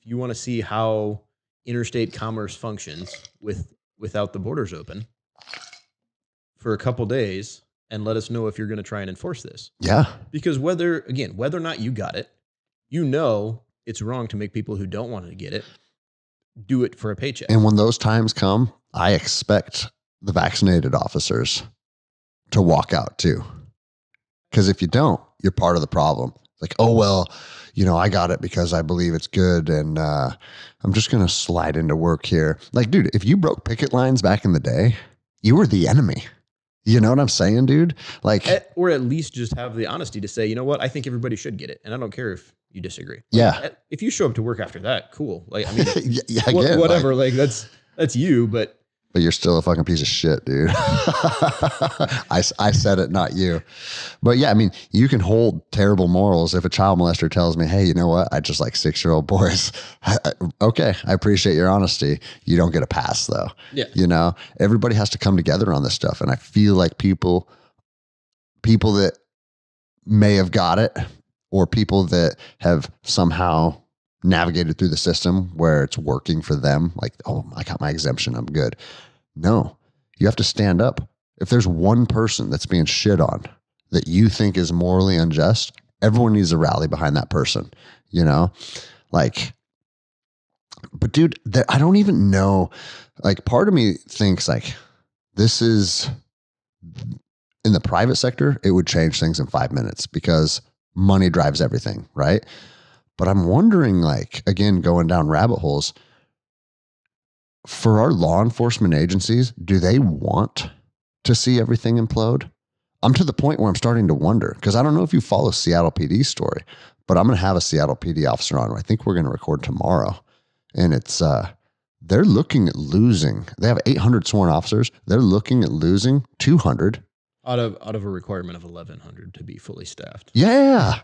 you want to see how interstate commerce functions without the borders open for a couple days and let us know if you're going to try and enforce this. Yeah. Because whether or not you got it, you know it's wrong to make people who don't want to get it do it for a paycheck. And when those times come, I expect the vaccinated officers to walk out too. Because if you don't, you're part of the problem. Like, oh, well, I got it because I believe it's good. And I'm just going to slide into work here. Like, dude, if you broke picket lines back in the day, you were the enemy. You know what I'm saying, dude? Like, or at least just have the honesty to say, you know what? I think everybody should get it. And I don't care if you disagree. Yeah. If you show up to work after that, cool. Like, I mean, again, whatever. Like that's you, but you're still a fucking piece of shit, dude. I said it, not you. But yeah, I mean, you can hold terrible morals. If a child molester tells me, hey, you know what? I just like 6-year-old boys. Okay. I appreciate your honesty. You don't get a pass though. Yeah. Everybody has to come together on this stuff. And I feel like people that may have got it or people that have somehow navigated through the system where it's working for them. Like, oh, I got my exemption. I'm good. No, you have to stand up. If there's one person that's being shit on that you think is morally unjust, everyone needs to rally behind that person, like, but dude, I don't even know, like part of me thinks like this is in the private sector, it would change things in 5 minutes because money drives everything. Right. But I'm wondering, like, again, going down rabbit holes, for our law enforcement agencies, do they want to see everything implode? I'm to the point where I'm starting to wonder, because I don't know if you follow Seattle PD's story, but I'm going to have a Seattle PD officer on. I think we're going to record tomorrow. And it's, they're looking at losing, they have 800 sworn officers. They're looking at losing 200. Out of a requirement of 1,100 to be fully staffed. Yeah.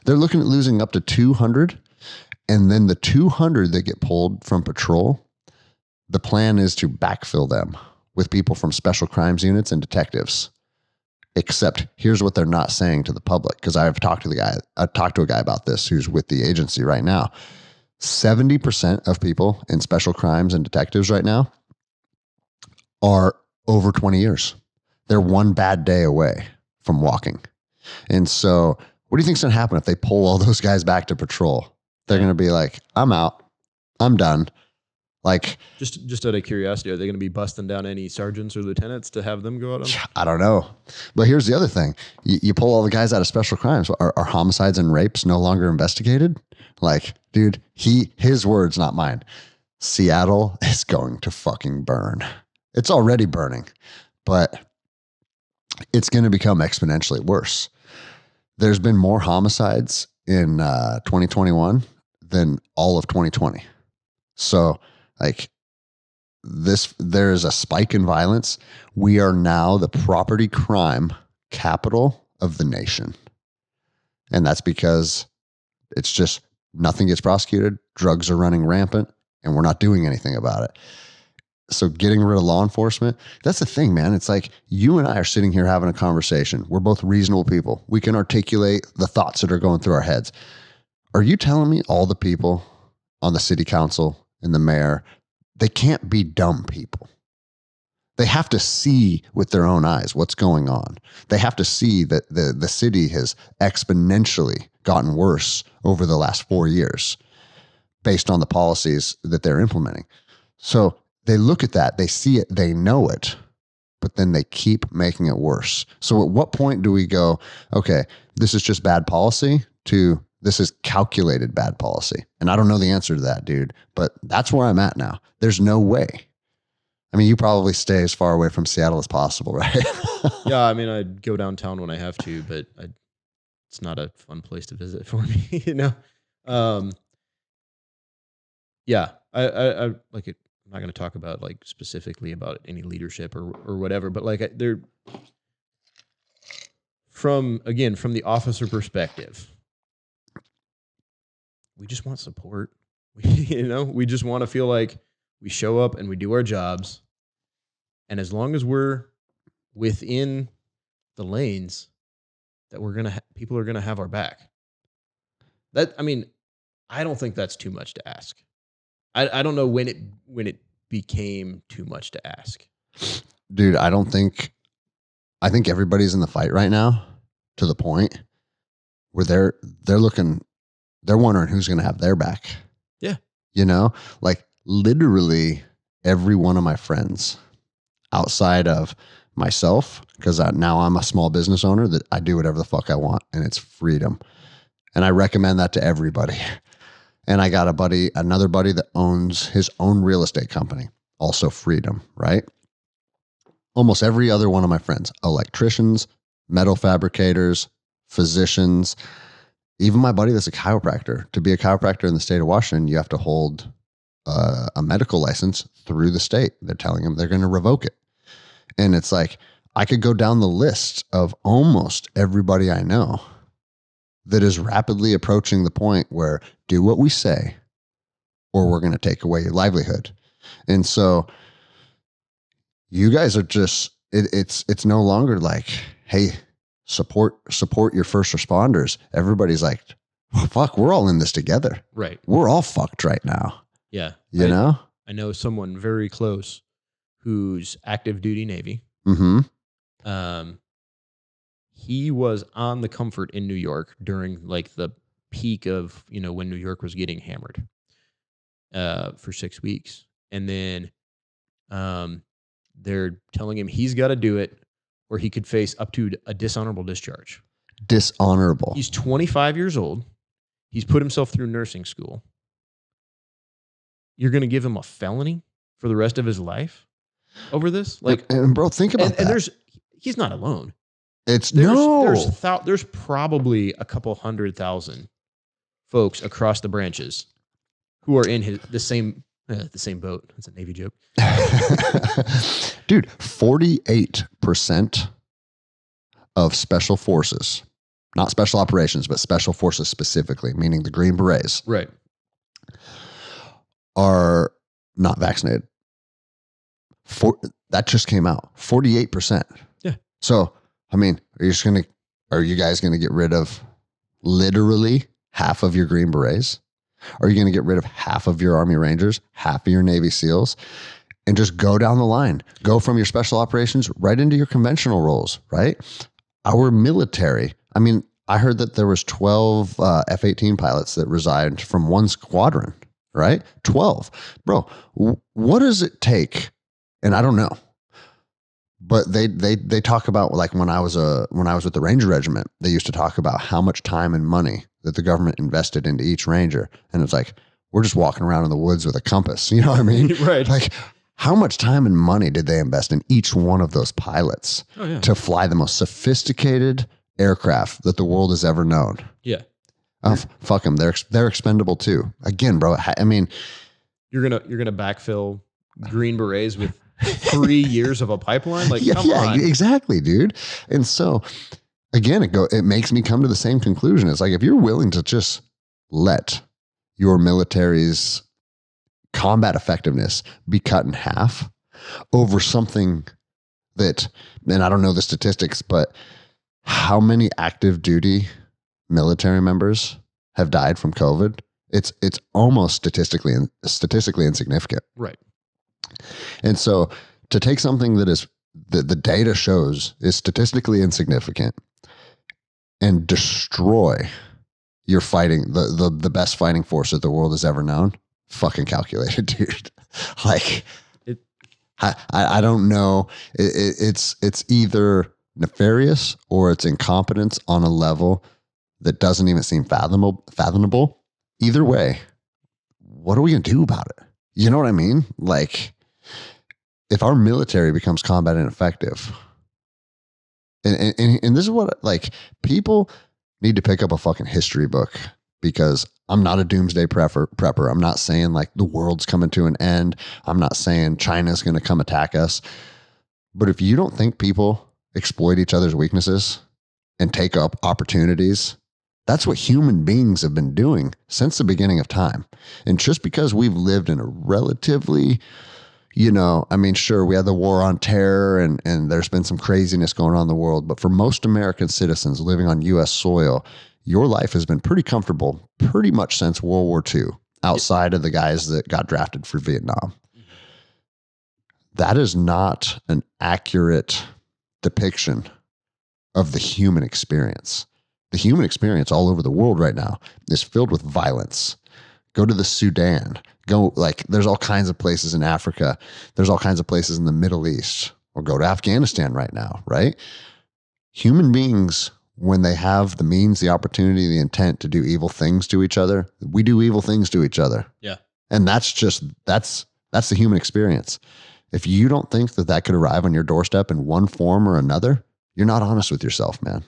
They're looking at losing up to 200. And then the 200 that get pulled from patrol, the plan is to backfill them with people from special crimes units and detectives. Except here's what they're not saying to the public. Because I talked to a guy about this who's with the agency right now. 70% of people in special crimes and detectives right now are over 20 years. They're one bad day away from walking. And so what do you think's going to happen if they pull all those guys back to patrol? They're going to be like, I'm out. I'm done. Like, just out of curiosity, are they going to be busting down any sergeants or lieutenants to have them go out on? I don't know. But here's the other thing. You pull all the guys out of special crimes. Are homicides and rapes no longer investigated? Like, dude, his words, not mine. Seattle is going to fucking burn. It's already burning, but it's going to become exponentially worse. There's been more homicides in 2021 than all of 2020. So, like, there is a spike in violence. We are now the property crime capital of the nation. And that's because it's just nothing gets prosecuted. Drugs are running rampant and we're not doing anything about it. So getting rid of law enforcement, that's the thing, man. It's like you and I are sitting here having a conversation. We're both reasonable people. We can articulate the thoughts that are going through our heads. Are you telling me all the people on the city council and the mayor, they can't be dumb people? They have to see with their own eyes what's going on. They have to see that the city has exponentially gotten worse over the last 4 years based on the policies that they're implementing. So they look at that, they see it, they know it, but then they keep making it worse. So at what point do we go, okay, this is just bad policy, to this is calculated bad policy? And I don't know the answer to that, dude, but that's where I'm at now. There's no way. I mean, you probably stay as far away from Seattle as possible, right? Yeah, I mean, I'd go downtown when I have to, but it's not a fun place to visit for me, you know? Yeah, I like it. I'm not going to talk about like specifically about any leadership or whatever, but like they're from the officer perspective, we just want support. We just want to feel like we show up and we do our jobs. And as long as we're within the lanes, that we're going to, people are going to have our back. I don't think that's too much to ask. I don't know when it became too much to ask. Dude, I think everybody's in the fight right now to the point where they're wondering who's going to have their back. Yeah. You know, like literally every one of my friends outside of myself, because now I'm a small business owner that I do whatever the fuck I want and it's freedom. And I recommend that to everybody. And I got another buddy that owns his own real estate company, also freedom, right? Almost every other one of my friends, electricians, metal fabricators, physicians, even my buddy that's a chiropractor. To be a chiropractor in the state of Washington, you have to hold a medical license through the state. They're telling them they're going to revoke it. And it's like, I could go down the list of almost everybody I know that is rapidly approaching the point where do what we say or we're going to take away your livelihood. And so you guys are just, it's no longer like, hey, support your first responders. Everybody's like, well, fuck, we're all in this together. Right. We're all fucked right now. Yeah. You know? I know someone very close who's active duty Navy. Mm-hmm. He was on the Comfort in New York during like the peak of, when New York was getting hammered for 6 weeks. And then they're telling him he's got to do it or he could face up to a dishonorable discharge. Dishonorable. He's 25 years old. He's put himself through nursing school. You're going to give him a felony for the rest of his life over this? Like, and bro, think about that. And he's not alone. There's probably a couple 100,000 folks across the branches who are in the same boat. That's a Navy joke. Dude, 48% of special forces, not special operations, but special forces specifically, meaning the Green Berets, right, are not vaccinated. That just came out. 48%. Yeah. So, I mean, are you guys going to get rid of literally half of your Green Berets? Are you going to get rid of half of your Army Rangers, half of your Navy SEALs? and just go down the line. Go from your special operations right into your conventional roles, right? Our military. I mean, I heard that there was 12 F-18 pilots that resigned from one squadron, right? 12. Bro, what does it take? And I don't know. But they talk about, like, when I was with the Ranger Regiment, they used to talk about how much time and money that the government invested into each Ranger. And it's like, we're just walking around in the woods with a compass. You know what I mean? Right. Like, how much time and money did they invest in each one of those pilots to fly the most sophisticated aircraft that the world has ever known? Yeah. Oh, fuck them. They're expendable too. Again, bro. I mean, you're gonna backfill Green Berets with 3 years of a pipeline? Like, come on. Exactly, dude. And so, again, it makes me come to the same conclusion. It's like, if you're willing to just let your military's combat effectiveness be cut in half over something that, and I don't know the statistics, but how many active duty military members have died from COVID? It's almost statistically insignificant. Right. And so to take something that is the data shows is statistically insignificant and destroy your fighting, the best fighting force that the world has ever known, fucking calculated, dude. Like, I don't know. It's either nefarious or it's incompetence on a level that doesn't even seem fathomable. Either way, what are we going to do about it? You know what I mean? Like, if our military becomes combat ineffective, and this is what, like, people need to pick up a fucking history book, because I'm not a doomsday prepper. I'm not saying like the world's coming to an end. I'm not saying China's going to come attack us. But if you don't think people exploit each other's weaknesses and take up opportunities, that's what human beings have been doing since the beginning of time. And just because we've lived in a relatively, I mean, sure, we had the war on terror and there's been some craziness going on in the world, but for most American citizens living on U.S. soil, your life has been pretty comfortable pretty much since World War II, outside of the guys that got drafted for Vietnam. That is not an accurate depiction of the human experience. The human experience all over the world right now is filled with violence. Go to the Sudan. There's all kinds of places in Africa. There's all kinds of places in the Middle East. Or go to Afghanistan right now, right? Human beings, when they have the means, the opportunity, the intent to do evil things to each other, we do evil things to each other. Yeah. And that's the human experience. If you don't think that could arrive on your doorstep in one form or another, you're not honest with yourself, man.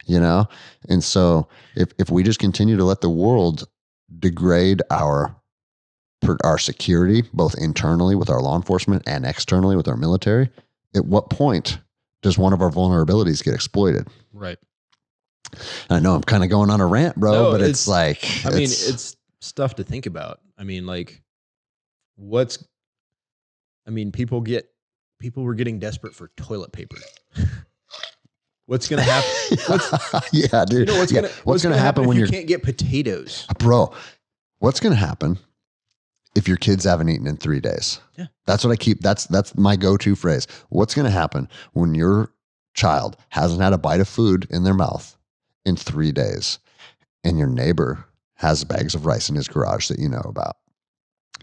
And so if we just continue to let the world degrade our security, both internally with our law enforcement and externally with our military, at what point does one of our vulnerabilities get exploited? Right. I know I'm kind of going on a rant, bro, but it's like, it's stuff to think about. I mean, like, people were getting desperate for toilet paper. What's going to happen? Yeah, dude. What's going to happen when you can't get potatoes? Bro, what's going to happen if your kids haven't eaten in 3 days? Yeah. That's what that's my go-to phrase. What's going to happen when your child hasn't had a bite of food in their mouth in 3 days and your neighbor has bags of rice in his garage that you know about?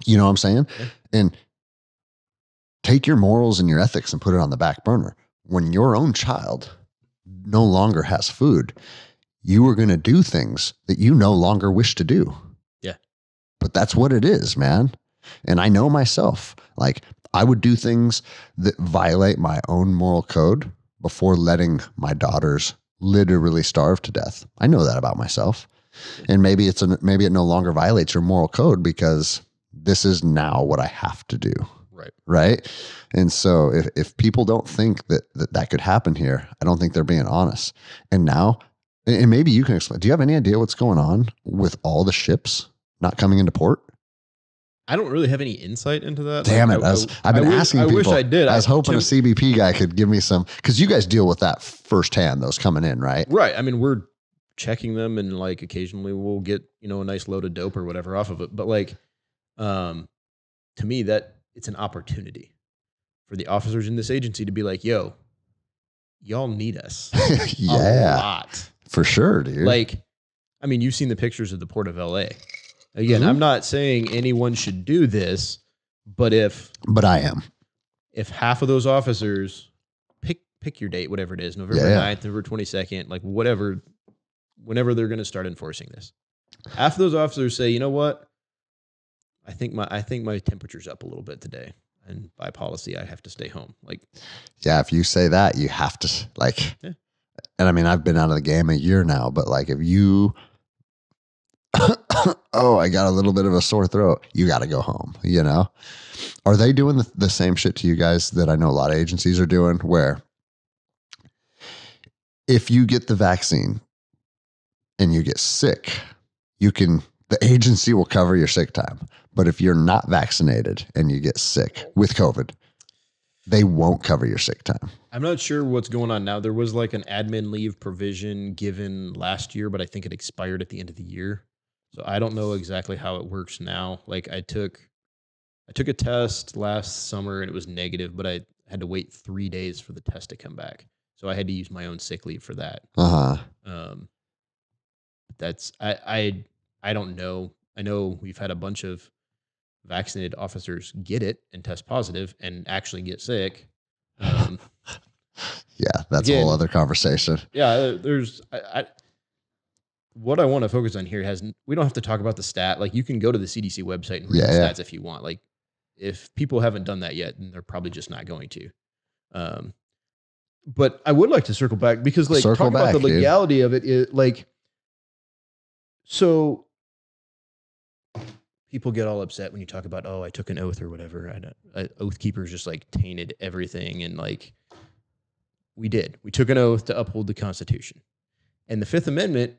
You know what I'm saying? Yeah. And take your morals and your ethics and put it on the back burner. When your own child no longer has food, you are going to do things that you no longer wish to do. Yeah. But that's what it is, man. And I know myself, like, I would do things that violate my own moral code before letting my daughters literally starve to death. I know that about myself. And maybe it no longer violates your moral code because this is now what I have to do. Right. And so if people don't think that could happen here, I don't think they're being honest. And now, and maybe you can explain, do you have any idea what's going on with all the ships not coming into port? I don't really have any insight into that. Damn it. I've been asking people. I wish I did. I was hoping a CBP guy could give me some, because you guys deal with that firsthand, those coming in, right? Right. I mean, we're checking them and like occasionally we'll get, a nice load of dope or whatever off of it. But like, to me, that it's an opportunity for the officers in this agency to be like, yo, y'all need us Yeah, a lot. for sure, dude. Like, I mean, you've seen the pictures of the Port of LA. Again, I'm not saying anyone should do this, but But I am. if half of those officers pick your date, whatever it is, November 9th, November 22nd, like whatever, whenever they're going to start enforcing this, half of those officers say, you know what? I think my temperature's up a little bit today, and by policy, I have to stay home. Like, yeah, if you say that, you have to like, Yeah. and I mean, I've been out of the game a year now, but like if you, oh, I got a little bit of a sore throat, you got to go home, you know? Are they doing the same shit to you guys that I know a lot of agencies are doing, where if you get the vaccine and you get sick, the agency will cover your sick time. But if you're not vaccinated and you get sick with COVID, they won't cover your sick time. I'm not sure what's going on now. There was like an admin leave provision given last year, but I think it expired at the end of the year. So I don't know exactly how it works now. Like I took a test last summer and it was negative, but I had to wait 3 days for the test to come back. So I had to use my own sick leave for that. That's I don't know. I know we've had a bunch of vaccinated officers get it and test positive and actually get sick. Yeah, that's a whole other conversation. Yeah, there's what I want to focus on here we don't have to talk about the stat. Like you can go to the CDC website and read the stats if you want. Like if people haven't done that yet, then they're probably just not going to. But I would like to circle back because like talk about the legality of it is like, so people get all upset when you talk about, oh, I took an oath or whatever. Oath keepers just like tainted everything. And like we took an oath to uphold the Constitution. And the Fifth Amendment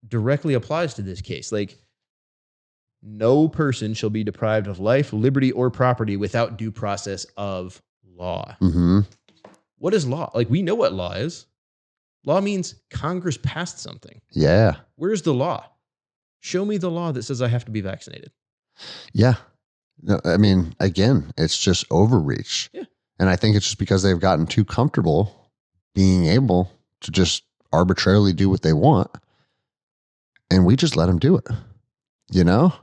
directly applies to this case. Like no person shall be deprived of life, liberty, or property without due process of law. Mm-hmm. What is law? Like we know what law is. Law means Congress passed something. Yeah. Where's the law? Show me the law that says I have to be vaccinated. Yeah. No, I mean, again, it's just overreach. Yeah. And I think it's just because they've gotten too comfortable being able to just arbitrarily do what they want. And we just let them do it. You know?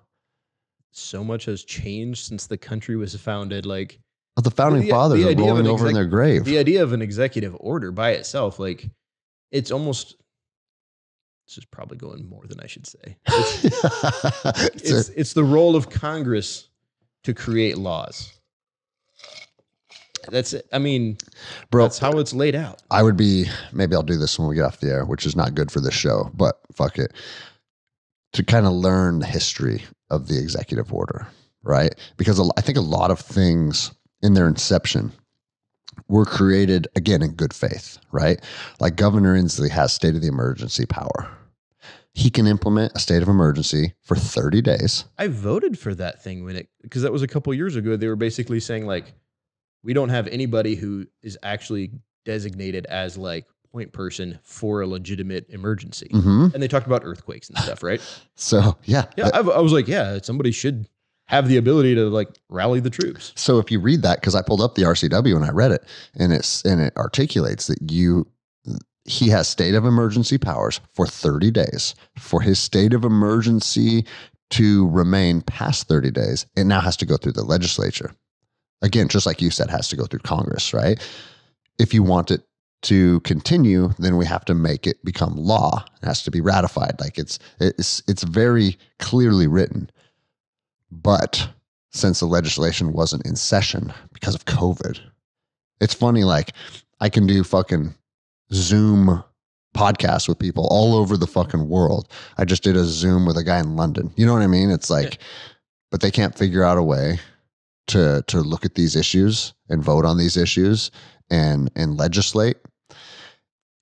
So much has changed since the country was founded. Like the founding fathers are rolling over in their grave. The idea of an executive order by itself, like it's almost, this is probably going more than I should say. It's the role of Congress to create laws. That's it. I mean, bro, that's how it's laid out. Maybe I'll do this when we get off the air, which is not good for this show, but fuck it. To kind of learn the history of the executive order, right? Because I think a lot of things in their inception were created, again, in good faith, right? Like Governor Inslee has state of the emergency power. He can implement a state of emergency for 30 days. I voted for that thing because that was a couple years ago. They were basically saying like, we don't have anybody who is actually designated as like point person for a legitimate emergency. Mm-hmm. And they talked about earthquakes and stuff, right? So, yeah. Yeah, I was like, yeah, somebody should have the ability to like rally the troops. So if you read that, because I pulled up the RCW and I read it, and it articulates that he has state of emergency powers for 30 days. For his state of emergency to remain past 30 days, it now has to go through the legislature. Again, just like you said, has to go through Congress, right? If you want it to continue, then we have to make it become law. It has to be ratified. Like it's very clearly written. But since the legislation wasn't in session because of COVID, it's funny, like I can do fucking Zoom podcasts with people all over the fucking world. I just did a Zoom with a guy in London. You know what I mean? It's like, but they can't figure out a way to look at these issues and vote on these issues and legislate.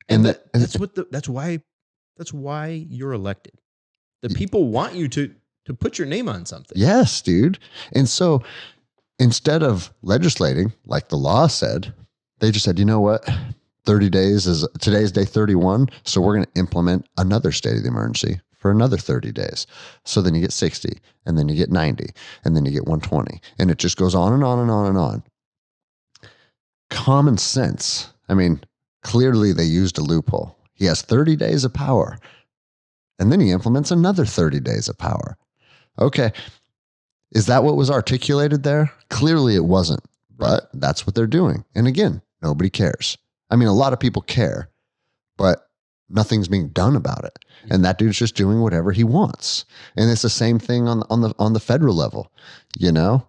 And that's why you're elected. The people want you to put your name on something. Yes, dude. And so instead of legislating, like the law said, they just said, you know what? 30 days today's day 31. So we're going to implement another state of the emergency for another 30 days. So then you get 60, and then you get 90, and then you get 120. And it just goes on and on and on and on. Common sense. I mean, clearly they used a loophole. He has 30 days of power, and then he implements another 30 days of power. Okay. Is that what was articulated there? Clearly it wasn't, but that's what they're doing. And again, nobody cares. I mean, a lot of people care, but nothing's being done about it. And that dude's just doing whatever he wants. And it's the same thing on the federal level, you know?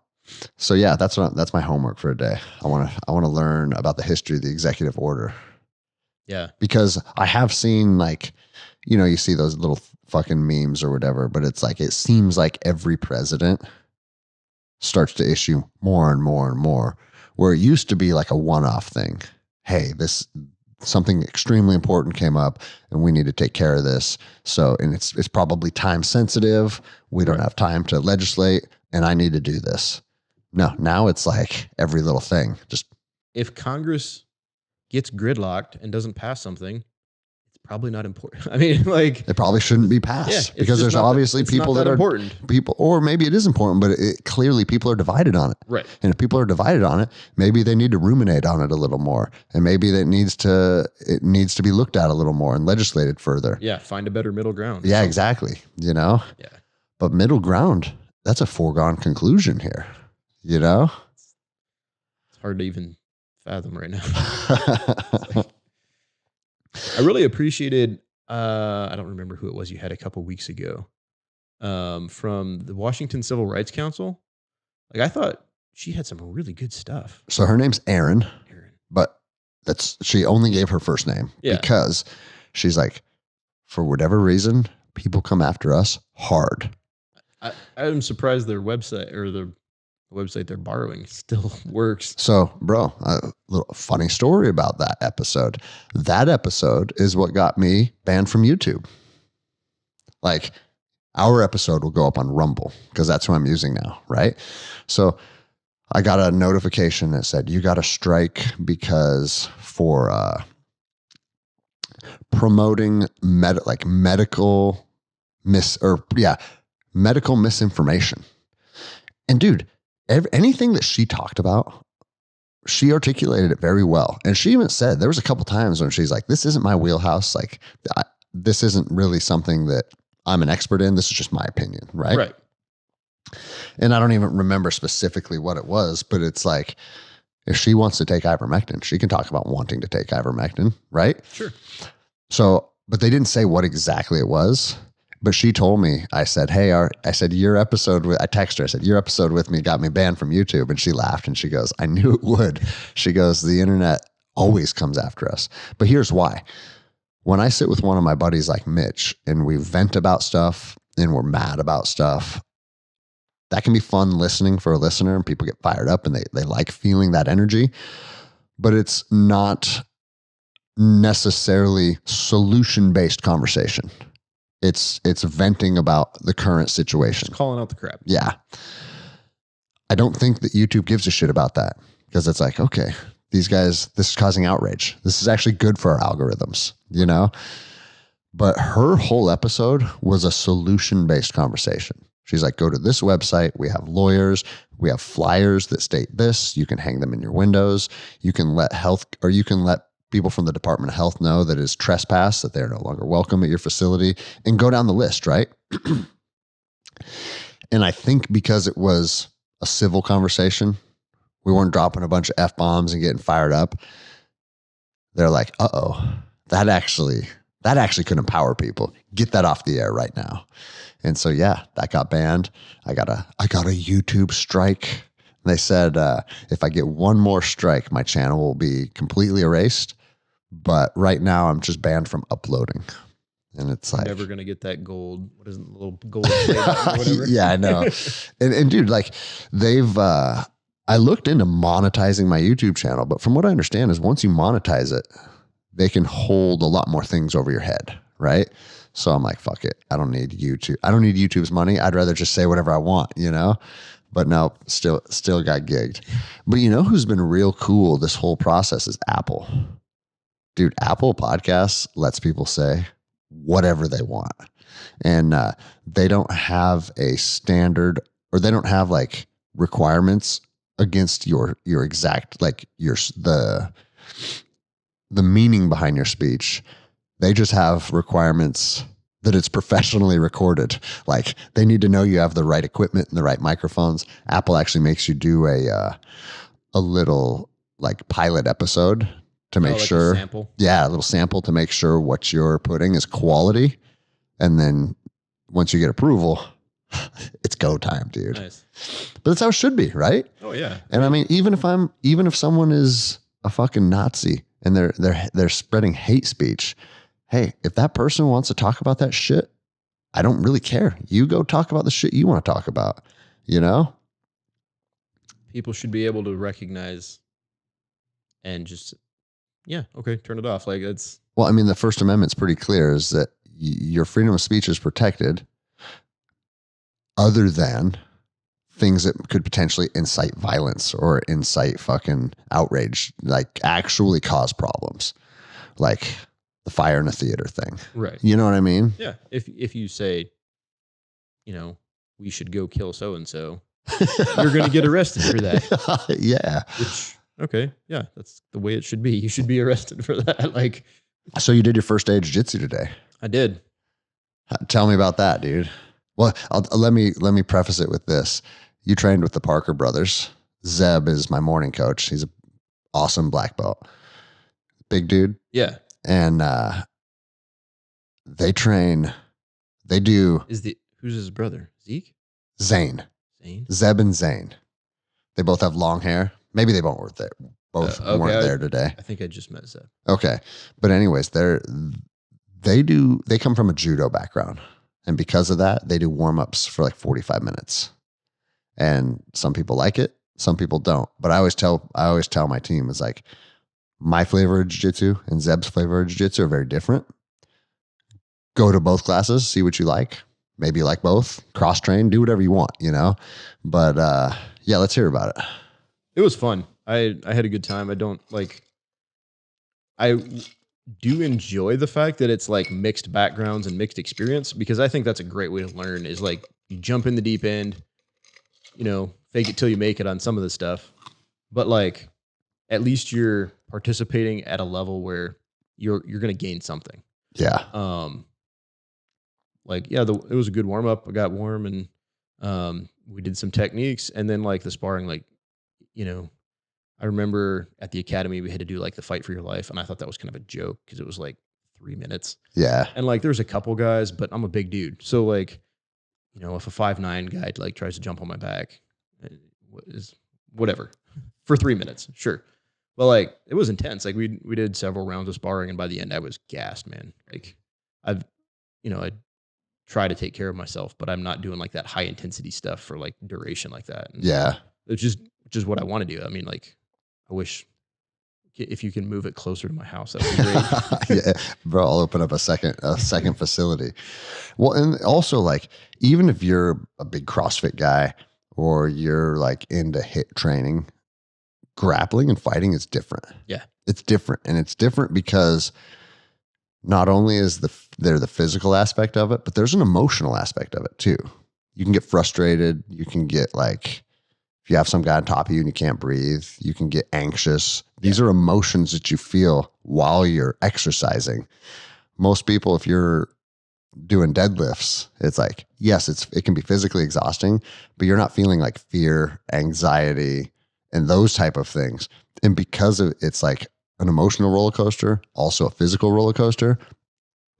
So yeah, that's my homework for a day. I want to learn about the history of the executive order. Yeah. Because I have seen, like, you know, you see those little fucking memes or whatever, but it's like, it seems like every president starts to issue more and more and more, where it used to be like a one-off thing. Hey, something extremely important came up and we need to take care of this. So, and it's probably time sensitive. We don't have time to legislate, and I need to do this. No, now it's like every little thing. Just if Congress gets gridlocked and doesn't pass something, it's probably not important. I mean, like, it probably shouldn't be passed because there's obviously people that are important. People, or maybe it is important, but clearly people are divided on it. Right. And if people are divided on it, maybe they need to ruminate on it a little more, and maybe it needs to be looked at a little more and legislated further. Yeah. Find a better middle ground. Yeah, exactly. You know? Yeah. But middle ground, that's a foregone conclusion here. You know? It's hard to even fathom right now. I really appreciated, I don't remember who it was you had a couple weeks ago, from the Washington Civil Rights Council. Like, I thought she had some really good stuff. So her name's Erin, but she only gave her first name because she's like, for whatever reason, people come after us hard. I'm surprised their website, or the website they're borrowing, still works. So, bro, a little funny story about that episode. That episode is what got me banned from YouTube. Like, our episode will go up on Rumble because that's who I'm using now, right? So I got a notification that said, you got a strike because for promoting medical misinformation. And dude, anything that she talked about, she articulated it very well. And she even said, there was a couple times when she's like, this isn't my wheelhouse. Like, this isn't really something that I'm an expert in. This is just my opinion. Right. Right. And I don't even remember specifically what it was, but it's like, if she wants to take ivermectin, she can talk about wanting to take ivermectin. Right. Sure. So, but they didn't say what exactly it was. But she told me, I said, hey, I texted her, I said, your episode with me got me banned from YouTube. And she laughed and she goes, I knew it would. She goes, the internet always comes after us. But here's why. When I sit with one of my buddies like Mitch and we vent about stuff and we're mad about stuff, that can be fun listening for a listener, and people get fired up and they like feeling that energy. But it's not necessarily solution-based conversation. It's venting about the current situation. Just calling out the crap. Yeah. I don't think that YouTube gives a shit about that, because it's like, okay, these guys, this is causing outrage. This is actually good for our algorithms, you know? But her whole episode was a solution-based conversation. She's like, go to this website. We have lawyers. We have flyers that state this. You can hang them in your windows. You can let people from the Department of Health know that it's trespass, that they're no longer welcome at your facility, and go down the list, right? And I think because it was a civil conversation, we weren't dropping a bunch of F-bombs and getting fired up. They're like, that actually could empower people. Get that off the air right now. And so, yeah, that got banned. I got a YouTube strike. They said, if I get one more strike, my channel will be completely erased. But right now I'm just banned from uploading. And it's like, never going to get that gold. What is it? The little gold plate or whatever. Yeah, I know. and dude, like, I looked into monetizing my YouTube channel, but from what I understand is once you monetize it, they can hold a lot more things over your head. Right. So I'm like, fuck it. I don't need YouTube. I don't need YouTube's money. I'd rather just say whatever I want, you know? But no, still got gigged. But you know who's been real cool this whole process is Apple. Dude, Apple Podcasts lets people say whatever they want. And they don't have a standard, or they don't have like requirements against your exact, like the meaning behind your speech. They just have requirements that it's professionally recorded. Like they need to know you have the right equipment and the right microphones. Apple actually makes you do a little like pilot episode to make sure. A sample. Yeah, a little sample to make sure what you're putting is quality. And then once you get approval, it's go time, dude. Nice. But that's how it should be, right? Oh yeah. And I mean, even if someone is a fucking Nazi and they're spreading hate speech, hey, if that person wants to talk about that shit, I don't really care. You go talk about the shit you want to talk about, you know? People should be able to recognize and just, yeah, okay, turn it off. Like it's. Well, I mean, the First Amendment's pretty clear is that your freedom of speech is protected other than things that could potentially incite violence or incite fucking outrage, like actually cause problems, like the fire in a theater thing. Right. You know what I mean? Yeah. If you say, we should go kill so-and-so, you're going to get arrested for that. Yeah. Which, okay. Yeah. That's the way it should be. You should be arrested for that. Like, so you did your first day of jiu-jitsu today. I did. Tell me about that, dude. Well, let me preface it with this. You trained with the Parker brothers. Zeb is my morning coach. He's an awesome black belt. Big dude. Yeah. And they do. Who's his brother? Zeke? Zane. Zeb and Zane. They both have long hair. Maybe they weren't there. Both weren't there today. I think I just met Zeb. Okay. But anyways, they come from a judo background. And because of that, they do warm-ups for like 45 minutes. And some people like it, some people don't. But I always tell my team, is like, my flavor of jiu-jitsu and Zeb's flavor of jiu-jitsu are very different. Go to both classes, see what you like. Maybe you like both. Cross-train, do whatever you want, But yeah, let's hear about it. It was fun. I had a good time. I do enjoy the fact that it's like mixed backgrounds and mixed experience, because I think that's a great way to learn, is like you jump in the deep end, fake it till you make it on some of the stuff. But like, at least you're participating at a level where you're going to gain something. Yeah. It was a good warm up. I got warm and we did some techniques, and then like the sparring, I remember at the academy, we had to do like the fight for your life. And I thought that was kind of a joke because it was like 3 minutes. Yeah. And like, there's a couple guys, but I'm a big dude. So like, if a 5'9" guy like tries to jump on my back, is whatever for 3 minutes. Sure. But like, it was intense. Like we did several rounds of sparring, and by the end I was gassed, man. Like I try to take care of myself, but I'm not doing like that high intensity stuff for like duration like that. And yeah. It's just what I want to do. I mean, like, I wish if you can move it closer to my house, that would be great. Yeah, bro, I'll open up a second facility. Well, and also like, even if you're a big CrossFit guy or you're like into HIIT training, grappling and fighting is different. Yeah. It's different. And it's different because not only is there the physical aspect of it, but there's an emotional aspect of it too. You can get frustrated. You can get like, if you have some guy on top of you and you can't breathe, you can get anxious. These are emotions that you feel while you're exercising. Most people, if you're doing deadlifts, it's like, yes, it can be physically exhausting, but you're not feeling like fear, anxiety, and those type of things. And because it's like an emotional roller coaster, also a physical roller coaster,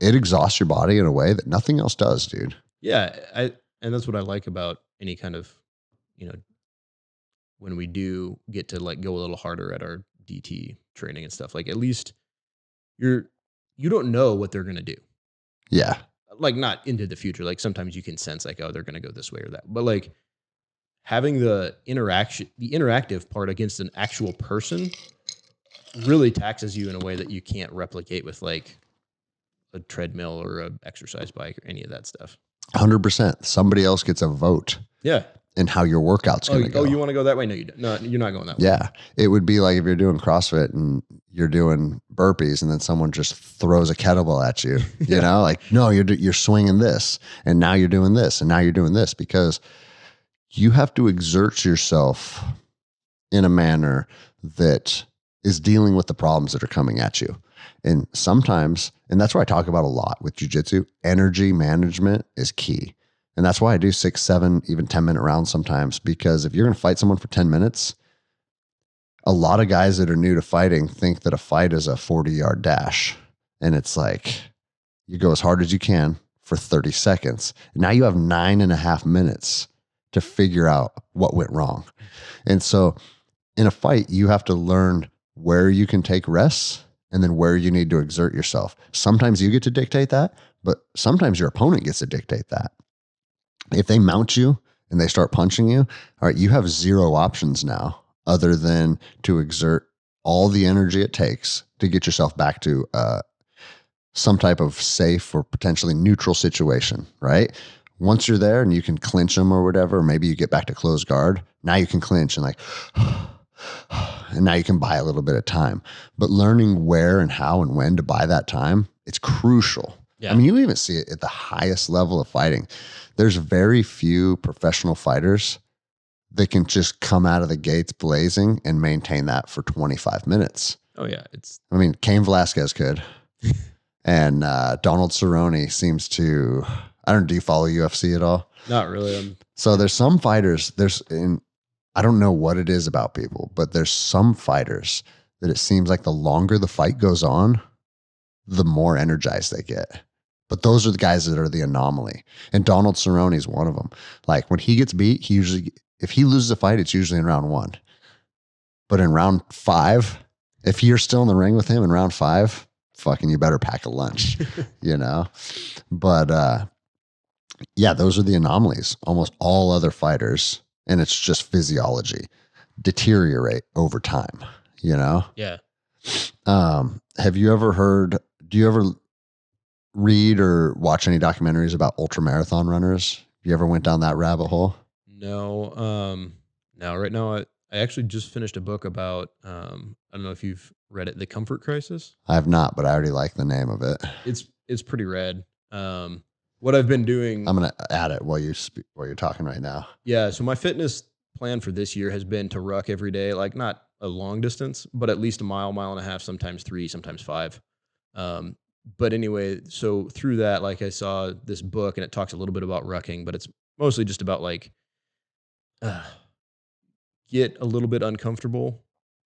it exhausts your body in a way that nothing else does, dude. Yeah. And that's what I like about any kind of, when we do get to like go a little harder at our DT training and stuff, like at least you don't know what they're going to do. Yeah. Like not into the future. Like sometimes you can sense like, oh, they're going to go this way or that. But like having the interactive part against an actual person really taxes you in a way that you can't replicate with like a treadmill or a exercise bike or any of that stuff. 100%. Somebody else gets a vote. Yeah. and how your workout's going to go. Oh, you want to go that way? No, you don't. No, you're not going that way. Yeah. It would be like if you're doing CrossFit and you're doing burpees and then someone just throws a kettlebell at you, you know, like, no, you're swinging this and now you're doing this and now you're doing this, because you have to exert yourself in a manner that is dealing with the problems that are coming at you. And sometimes, and that's what I talk about a lot with jiu-jitsu, energy management is key. And that's why I do 6, 7, even 10-minute rounds sometimes, because if you're going to fight someone for 10 minutes, a lot of guys that are new to fighting think that a fight is a 40-yard dash. And it's like, you go as hard as you can for 30 seconds. Now you have 9.5 minutes to figure out what went wrong. And so in a fight, you have to learn where you can take rests and then where you need to exert yourself. Sometimes you get to dictate that, but sometimes your opponent gets to dictate that. If they mount you and they start punching you, all right, you have 0 options now other than to exert all the energy it takes to get yourself back to some type of safe or potentially neutral situation, right? Once you're there and you can clinch them or whatever, maybe you get back to closed guard. Now you can clinch and like, and now you can buy a little bit of time. But learning where and how and when to buy that time, it's crucial. Yeah. I mean, you even see it at the highest level of fighting. There's very few professional fighters that can just come out of the gates blazing and maintain that for 25 minutes. Oh, yeah. I mean, Cain Velasquez could. And Donald Cerrone seems to, I don't know, do you follow UFC at all? Not really. So there's some fighters, I don't know what it is about people, but there's some fighters that it seems like the longer the fight goes on, the more energized they get. But those are the guys that are the anomaly. And Donald Cerrone is one of them. Like when he gets beat, if he loses a fight, it's usually in round 1. But in round 5, if you're still in the ring with him in round 5, fucking you better pack a lunch, you know? But yeah, those are the anomalies. Almost all other fighters, and it's just physiology, deteriorate over time, you know? Yeah. Do you ever read or watch any documentaries about ultramarathon runners? You ever went down that rabbit hole? No. No, right now I actually just finished a book about, I don't know if you've read it, The Comfort Crisis. I have not, but I already like the name of it. It's pretty rad. What I've been doing, I'm going to add it while you're talking right now. Yeah. So my fitness plan for this year has been to ruck every day, like not a long distance, but at least a mile, 1.5 miles, sometimes 3, sometimes 5. But anyway, so through that, like I saw this book and it talks a little bit about rucking, but it's mostly just about like, get a little bit uncomfortable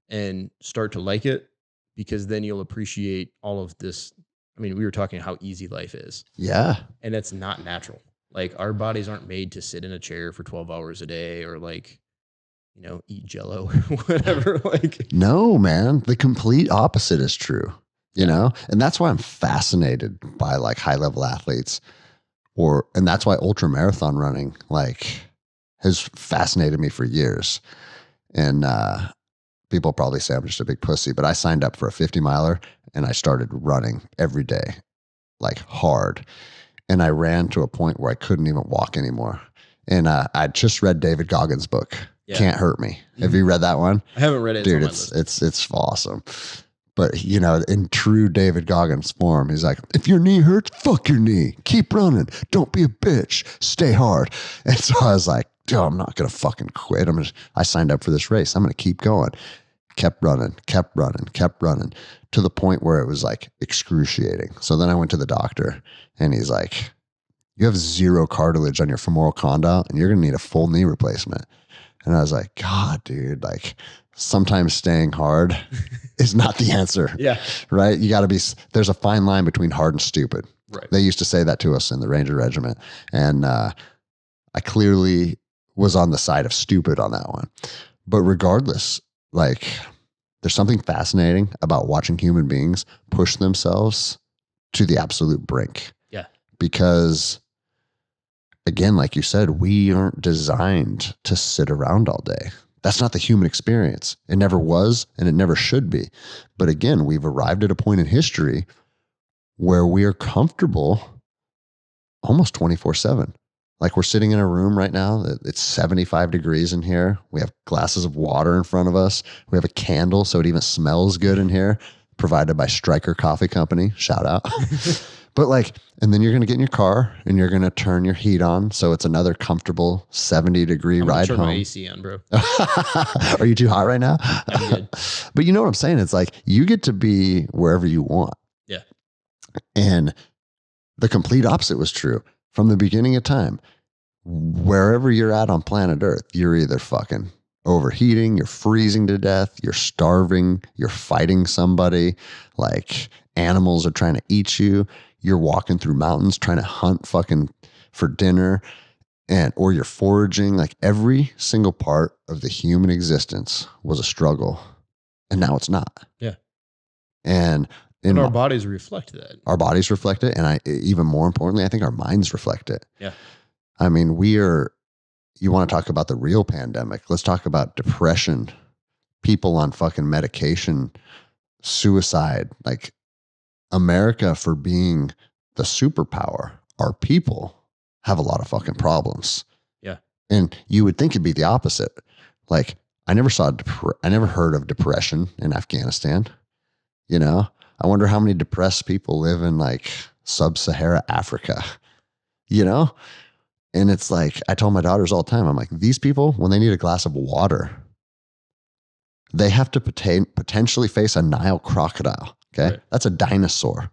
and start to like it, because then you'll appreciate all of this. I mean, we were talking how easy life is. Yeah. And it's not natural. Like our bodies aren't made to sit in a chair for 12 hours a day or like, you know, eat Jello or whatever. Like, no, man, the complete opposite is true, you know? And that's why I'm fascinated by like high level athletes and that's why ultra marathon running like has fascinated me for years. And, people probably say I'm just a big pussy, but I signed up for a 50 miler and I started running every day, like hard. And I ran to a point where I couldn't even walk anymore. And I just read David Goggins' book, Can't Hurt Me. Have you read that one? I haven't read it. Dude, it's awesome. But, you know, in true David Goggins form, he's like, if your knee hurts, fuck your knee. Keep running. Don't be a bitch. Stay hard. And so I was like, dude, I'm not going to fucking quit. I signed up for this race. I'm going to keep going. Kept running to the point where it was like excruciating. So then I went to the doctor and he's like, you have 0 cartilage on your femoral condyle and you're going to need a full knee replacement. And I was like, God, dude, like sometimes staying hard is not the answer. Yeah. Right. There's a fine line between hard and stupid. Right. They used to say that to us in the Ranger Regiment. And I clearly was on the side of stupid on that one. But regardless, like there's something fascinating about watching human beings push themselves to the absolute brink. Yeah. Because again, like you said, we aren't designed to sit around all day. That's not the human experience. It never was, and it never should be. But again, we've arrived at a point in history where we are comfortable almost 24/7. Like we're sitting in a room right now. It's 75 degrees in here. We have glasses of water in front of us. We have a candle so it even smells good in here, provided by Stryker Coffee Company. Shout out. But like, and then you're going to get in your car and you're going to turn your heat on. So it's another comfortable 70-degree ride turn home. my AC on, bro. Are you too hot right now? I'm good. But you know what I'm saying? It's like you get to be wherever you want. Yeah. And the complete opposite was true from the beginning of time. Wherever you're at on planet Earth, you're either fucking overheating, you're freezing to death, you're starving, you're fighting somebody, like animals are trying to eat you, you're walking through mountains trying to hunt fucking for dinner, or you're foraging. Like every single part of the human existence was a struggle, and now it's not. Yeah. And our bodies reflect that. Our bodies reflect it, and even more importantly, I think our minds reflect it. Yeah. I mean, you want to talk about the real pandemic. Let's talk about depression, people on fucking medication, suicide. Like America, for being the superpower, our people have a lot of fucking problems. Yeah. And you would think it'd be the opposite. Like I never heard of depression in Afghanistan. You know, I wonder how many depressed people live in like sub-Sahara Africa, you know? And it's like, I told my daughters all the time, I'm like, these people, when they need a glass of water, they have to potentially face a Nile crocodile. Okay. Right. That's a dinosaur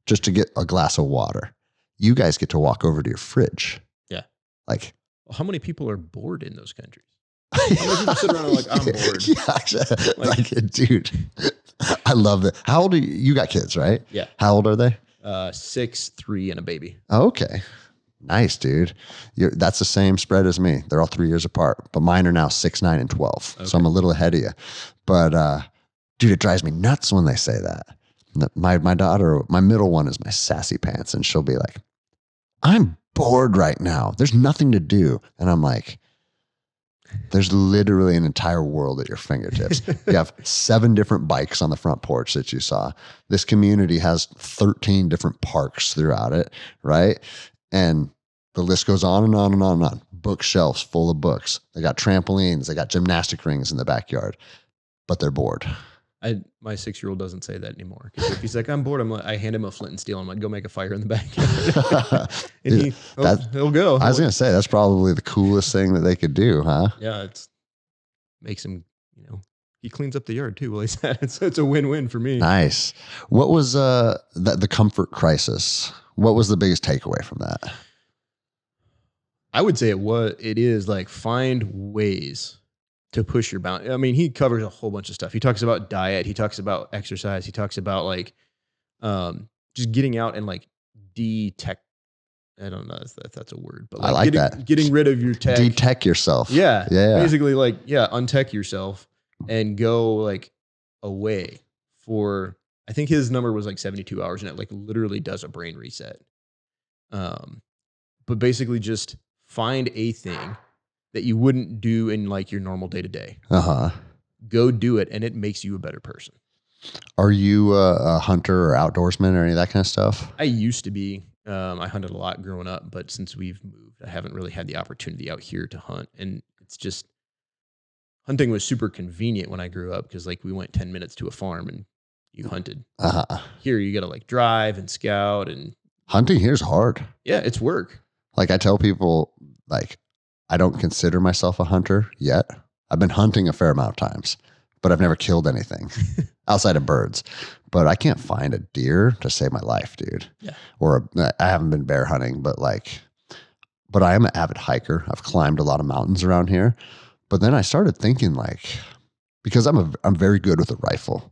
just to get a glass of water. You guys get to walk over to your fridge. Yeah. Like, well, how many people are bored in those countries? How many people sit around and like, I'm bored? Yeah, like dude, I love that. How old are you? You got kids, right? Yeah. How old are they? 6, 3, and a baby. Oh, okay. Nice, dude. That's the same spread as me. They're all 3 years apart, but mine are now 6, 9, and 12. Okay. So I'm a little ahead of you. But dude, it drives me nuts when they say that. My daughter, my middle one is my sassy pants, and she'll be like, I'm bored right now. There's nothing to do. And I'm like, there's literally an entire world at your fingertips. You have 7 different bikes on the front porch that you saw. This community has 13 different parks throughout it, right? And the list goes on and on and on and on. Bookshelves full of books. They got trampolines. They got gymnastic rings in the backyard, but they're bored. My 6-year-old doesn't say that anymore. Because if he's like, I'm bored, I hand him a flint and steel. I'm like, go make a fire in the backyard. And he'll go. I was going to say, that's probably the coolest thing that they could do, huh? Yeah, makes him, he cleans up the yard too while he's at it. So it's a win-win for me. Nice. What was the comfort crisis? What was the biggest takeaway from that? I would say it is like find ways to push your boundaries. I mean, he covers a whole bunch of stuff. He talks about diet. He talks about exercise. He talks about like just getting out and like detect. I don't know if that's a word, but like I like that. Getting rid of your tech. Detech yourself. Yeah. Basically like, untech yourself and go like away for, I think his number was like 72 hours, and it like literally does a brain reset. But basically just find a thing that you wouldn't do in like your normal day to day. Go do it, and it makes you a better person. Are you a hunter or outdoorsman or any of that kind of stuff? I used to be. I hunted a lot growing up, but since we've moved, I haven't really had the opportunity out here to hunt. And it's just, hunting was super convenient when I grew up because like we went 10 minutes to a farm and you hunted. Here you got to like drive and scout, and hunting here's hard. Yeah, it's work. Like I tell people, like, I don't consider myself a hunter yet. I've been hunting a fair amount of times, but I've never killed anything outside of birds. But I can't find a deer to save my life, dude. Yeah. I haven't been bear hunting, but I am an avid hiker. I've climbed a lot of mountains around here. But then I started thinking because I'm very good with a rifle,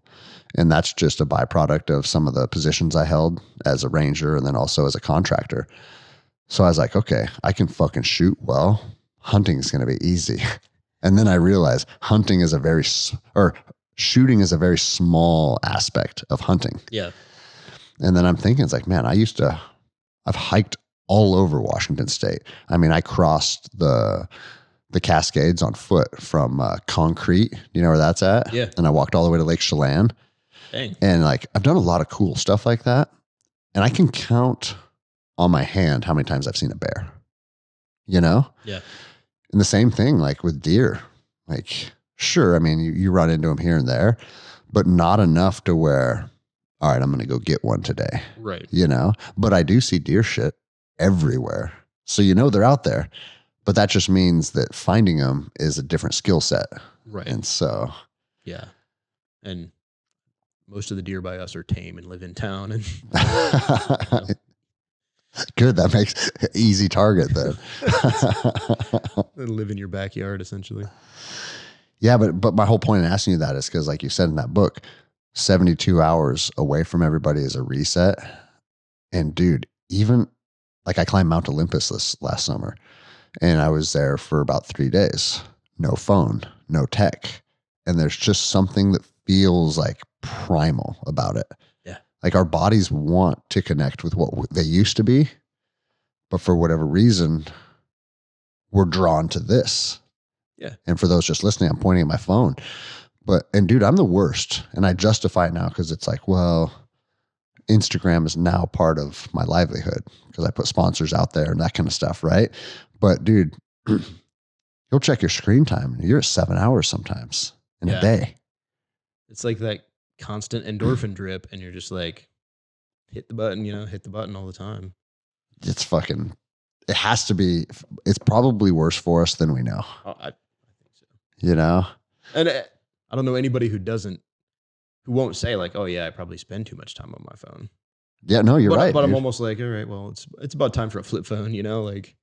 and that's just a byproduct of some of the positions I held as a ranger and then also as a contractor. So I was like, okay, I can fucking shoot well. Hunting is going to be easy. And then I realized shooting is a very small aspect of hunting. Yeah. And then I'm thinking, it's like, man, I've hiked all over Washington State. I mean, I crossed the Cascades on foot from Concrete. You know where that's at? Yeah. And I walked all the way to Lake Chelan. Dang. And I've done a lot of cool stuff like that. And I can count on my hand how many times I've seen a bear. you know? Yeah. And the same thing, like with deer, like, sure. I mean, you run into them here and there, but not enough to where, all right, I'm going to go get one today. Right. You know, but I do see deer shit everywhere. So, they're out there, but that just means that finding them is a different skill set. Right. And so, yeah. And most of the deer by us are tame and live in town. And good. That makes easy target then. They live in your backyard, essentially. Yeah. But my whole point in asking you that is because, like you said in that book, 72 hours away from everybody is a reset. And dude, even like I climbed Mount Olympus this last summer and I was there for about 3 days, no phone, no tech. And there's just something that feels like primal about it. Yeah. Like our bodies want to connect with what they used to be, but for whatever reason, we're drawn to this. Yeah. And for those just listening, I'm pointing at my phone. And dude, I'm the worst. And I justify it now because it's like, well, Instagram is now part of my livelihood because I put sponsors out there and that kind of stuff, right? But dude, you'll check your screen time and you're at 7 hours sometimes in a day. It's like that constant endorphin drip and you're just like, hit the button all the time. It has to be, it's probably worse for us than we know. I think so. And I don't know anybody who won't say like, oh yeah, I probably spend too much time on my phone. Yeah, no, you're right. But I'm almost like, all right, well, it's about time for a flip phone, like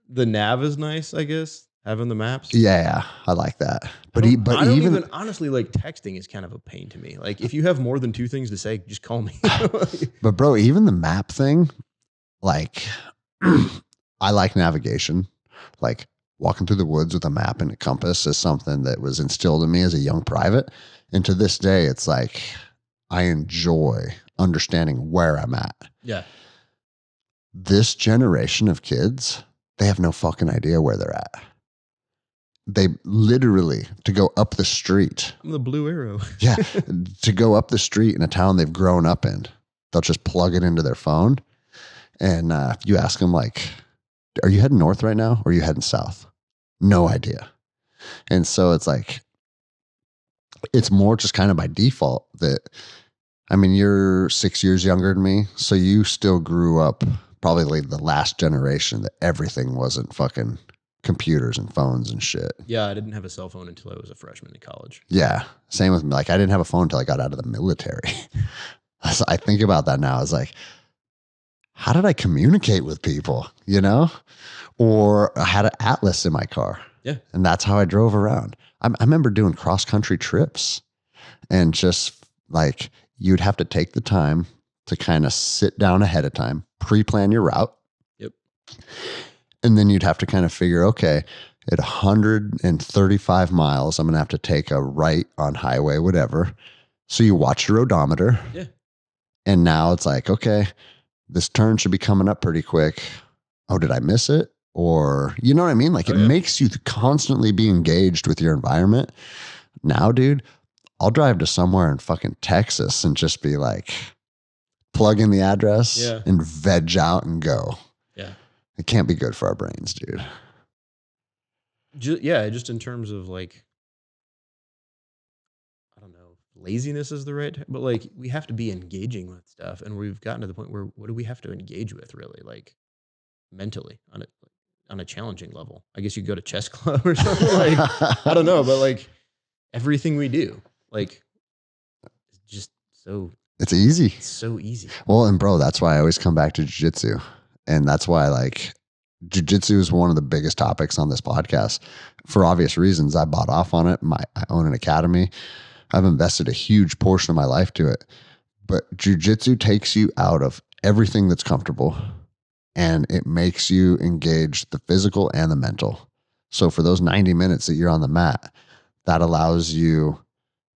the nav is nice, I guess, having the maps. Yeah, I like that. But I don't even honestly, like, texting is kind of a pain to me. Like, if you have more than 2 things to say, just call me. But bro, even the map thing, like I like navigation. Like walking through the woods with a map and a compass is something that was instilled in me as a young private. And to this day, it's like I enjoy understanding where I'm at. Yeah. This generation of kids, they have no fucking idea where they're at. They literally, to go up the street. I'm the blue arrow. Yeah. To go up the street in a town they've grown up in, they'll just plug it into their phone. And you ask them like, are you heading north right now? Or are you heading south? No idea. And so it's like, it's more just kind of by default that, I mean, you're 6 years younger than me. So you still grew up probably the last generation that everything wasn't fucking computers and phones and shit. Yeah, I didn't have a cell phone until I was a freshman in college. Yeah, same with me. Like I didn't have a phone until I got out of the military. So I think about that now. I was like, how did I communicate with people, Or I had an atlas in my car. Yeah. And that's how I drove around. I remember doing cross-country trips and just like you'd have to take the time to kind of sit down ahead of time, pre-plan your route. Yep. And then you'd have to kind of figure, okay, at 135 miles, I'm going to have to take a right on highway, whatever. So you watch your odometer. Yeah. And now it's like, okay, this turn should be coming up pretty quick. Oh, did I miss it? Or, you know what I mean? Like it makes you constantly be engaged with your environment. Now, dude, I'll drive to somewhere in fucking Texas and just be like, plug in the address and veg out and go. Yeah. It can't be good for our brains, dude. Just in terms of like, I don't know, laziness is the right, but like we have to be engaging with stuff. And we've gotten to the point where what do we have to engage with really? Like mentally on a challenging level. I guess you go to chess club or something like, I don't know, but like everything we do, like it's just it's easy. It's so easy. Well, and bro, that's why I always come back to jiu-jitsu. And that's why like jiu-jitsu is one of the biggest topics on this podcast for obvious reasons. I bought off on it. I own an academy. I've invested a huge portion of my life to it, but jiu-jitsu takes you out of everything that's comfortable and it makes you engage the physical and the mental. So for those 90 minutes that you're on the mat, that allows you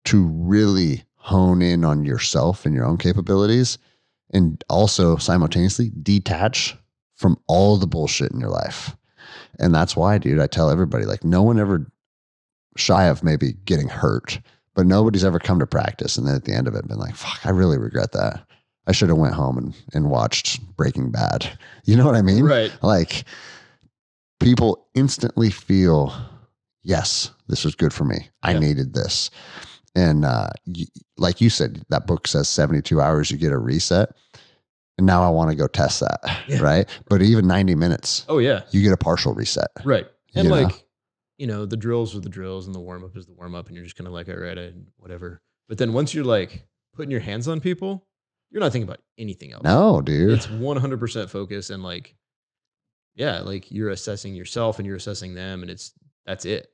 to really hone in on yourself and your own capabilities and also simultaneously detach from all the bullshit in your life. And that's why, dude, I tell everybody, like no one ever shy of maybe getting hurt, but nobody's ever come to practice. And then at the end of it, been like, fuck, I really regret that. I should have went home and watched Breaking Bad. You know what I mean? Right. Like people instantly feel, yes, this was good for me. I needed this. And like you said, that book says 72 hours, you get a reset. And now I want to go test that, right? But even 90 minutes, you get a partial reset. Right. And the drills are the drills and the warm-up is the warm-up, and you're just kind of like, all right, whatever. But then once you're like putting your hands on people, you're not thinking about anything else. No, dude. It's 100% focus, and like you're assessing yourself and you're assessing them, and that's it.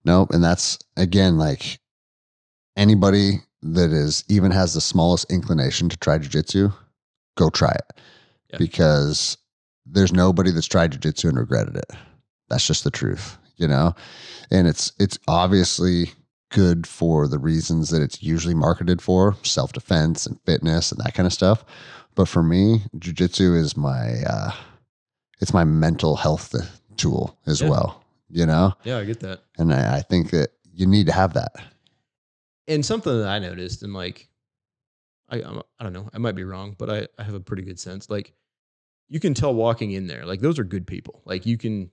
Nope. And that's, again, like anybody that even has the smallest inclination to try jiu-jitsu, go try it. Yeah. Because there's nobody that's tried jiu-jitsu and regretted it. That's just the truth, And it's obviously good for the reasons that it's usually marketed for, self-defense and fitness and that kind of stuff. But for me, jiu-jitsu is it's my mental health tool as well, Yeah, I get that. And I think that you need to have that. And something that I noticed, and like, I don't know, I might be wrong, but I have a pretty good sense. Like, you can tell walking in there, like those are good people. Like you can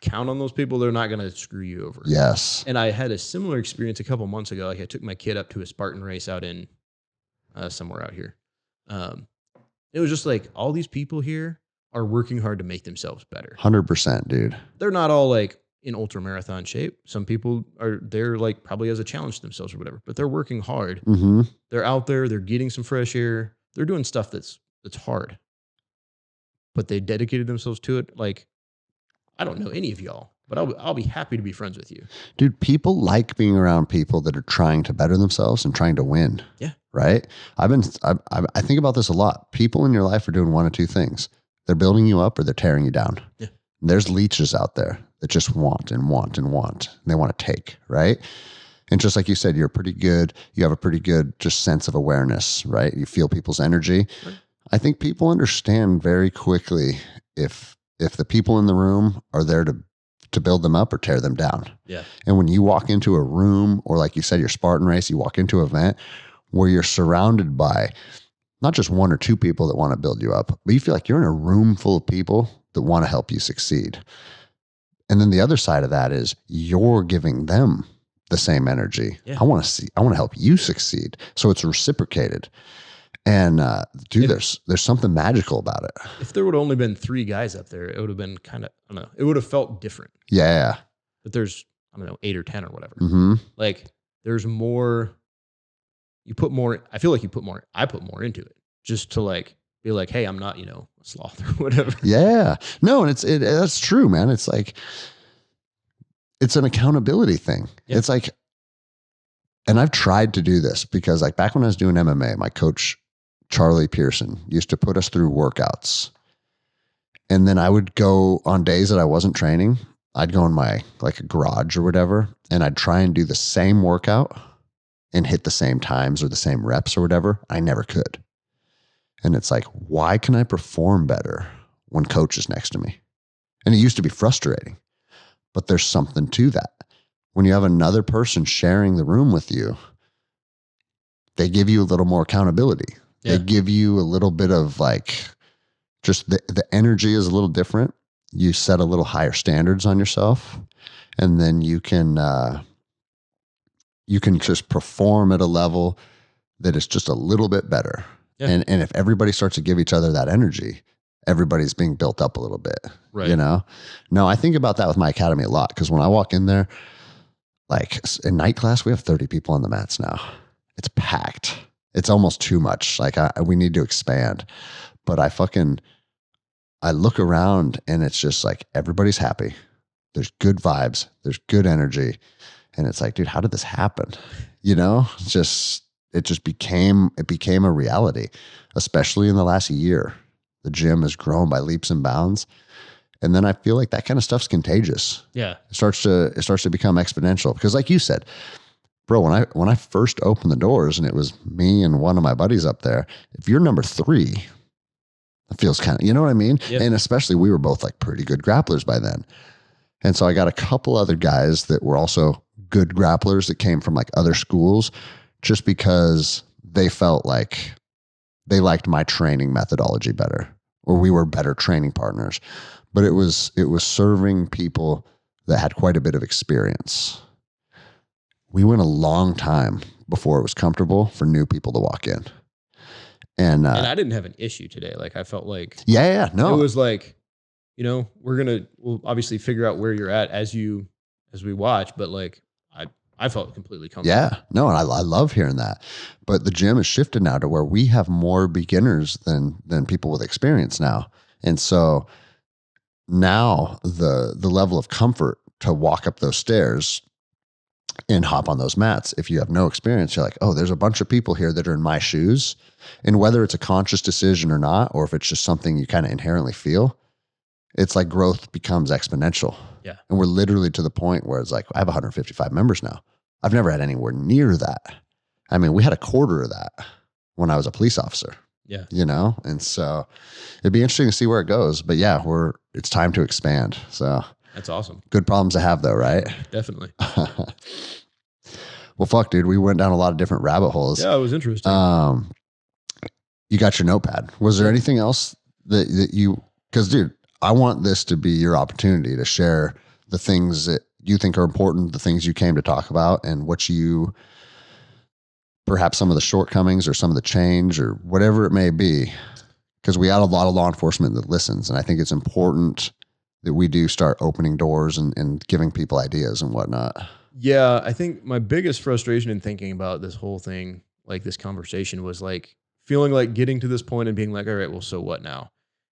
count on those people. They're not going to screw you over. Yes. And I had a similar experience a couple months ago. Like I took my kid up to a Spartan race out in somewhere out here. It was just like all these people here are working hard to make themselves better. 100%, dude. They're not all like in ultra marathon shape. Some people are there like probably as a challenge to themselves or whatever, but they're working hard. Mm-hmm. They're out there, they're getting some fresh air. They're doing stuff that's hard, but they dedicated themselves to it. Like, I don't know any of y'all, but I'll be happy to be friends with you. Dude, people like being around people that are trying to better themselves and trying to win. Yeah. Right? I think about this a lot. People in your life are doing one of two things. They're building you up or they're tearing you down. Yeah. There's leeches out there that just want and want and want. And they want to take, right? And just like you said, you have a pretty good just sense of awareness, right? You feel people's energy. Right. I think people understand very quickly if the people in the room are there to build them up or tear them down. Yeah. And when you walk into a room, or like you said, your Spartan race, you walk into an event where you're surrounded by not just one or two people that want to build you up, but you feel like you're in a room full of people that want to help you succeed. And then the other side of that is you're giving them the same energy. Yeah. I want to help you succeed. So it's reciprocated. And dude, there's something magical about it. If there would have only been 3 guys up there, it would have been kind of, I don't know, it would have felt different. Yeah. But there's, I don't know, 8 or 10 or whatever. Mm-hmm. Like there's more, I feel like I put more into it just to like, be like, hey, I'm not, a sloth or whatever. Yeah. No, and that's true, man. It's like, it's an accountability thing. Yeah. It's like, and I've tried to do this because like back when I was doing MMA, my coach, Charlie Pearson, used to put us through workouts. And then I would go on days that I wasn't training, I'd go in my like a garage or whatever, and I'd try and do the same workout and hit the same times or the same reps or whatever. I never could. And it's like, why can I perform better when coach is next to me? And it used to be frustrating, but there's something to that. When you have another person sharing the room with you, they give you a little more accountability. Yeah. They give you a little bit of like, just the energy is a little different. You set a little higher standards on yourself, and then you can just perform at a level that is just a little bit better. Yeah. And if everybody starts to give each other that energy, everybody's being built up a little bit, right? No, I think about that with my academy a lot. Cause when I walk in there, like in night class, we have 30 people on the mats now. It's packed. It's almost too much. Like we need to expand, but I look around and it's just like, everybody's happy. There's good vibes. There's good energy. And it's like, dude, how did this happen? It just became a reality, especially in the last year. The gym has grown by leaps and bounds. And then I feel like that kind of stuff's contagious. Yeah. It starts to become exponential because like you said, bro, when I first opened the doors and it was me and one of my buddies up there, if you're number 3, it feels kind of, you know what I mean? Yep. And especially we were both like pretty good grapplers by then. And so I got a couple other guys that were also good grapplers that came from like other schools, just because they felt like they liked my training methodology better, or we were better training partners, but it was serving people that had quite a bit of experience. We went a long time before it was comfortable for new people to walk in. And I didn't have an issue today. Like, I felt like, no, it was like, we'll obviously figure out where you're at as we watch, but like, I felt completely comfortable. Yeah, no, and I love hearing that. But the gym has shifted now to where we have more beginners than people with experience now. And so now the level of comfort to walk up those stairs and hop on those mats, if you have no experience, you're like, oh, there's a bunch of people here that are in my shoes. And whether it's a conscious decision or not, or if it's just something you kind of inherently feel, it's like growth becomes exponential. Yeah. And we're literally to the point where it's like, I have 155 members now. I've never had anywhere near that. I mean, we had a quarter of that when I was a police officer. Yeah. And so it'd be interesting to see where it goes. But yeah, it's time to expand. So that's awesome. Good problems to have though, right? Definitely. Well, fuck, dude, we went down a lot of different rabbit holes. Yeah, it was interesting. You got your notepad. Was there anything else that you, because dude, I want this to be your opportunity to share the things that you think are important, the things you came to talk about, and what you, perhaps some of the shortcomings or some of the change or whatever it may be. Because we got a lot of law enforcement that listens. And I think it's important that we do start opening doors and giving people ideas and whatnot. Yeah, I think my biggest frustration in thinking about this whole thing, like this conversation, was like feeling like getting to this point and being like, all right, well, so what now?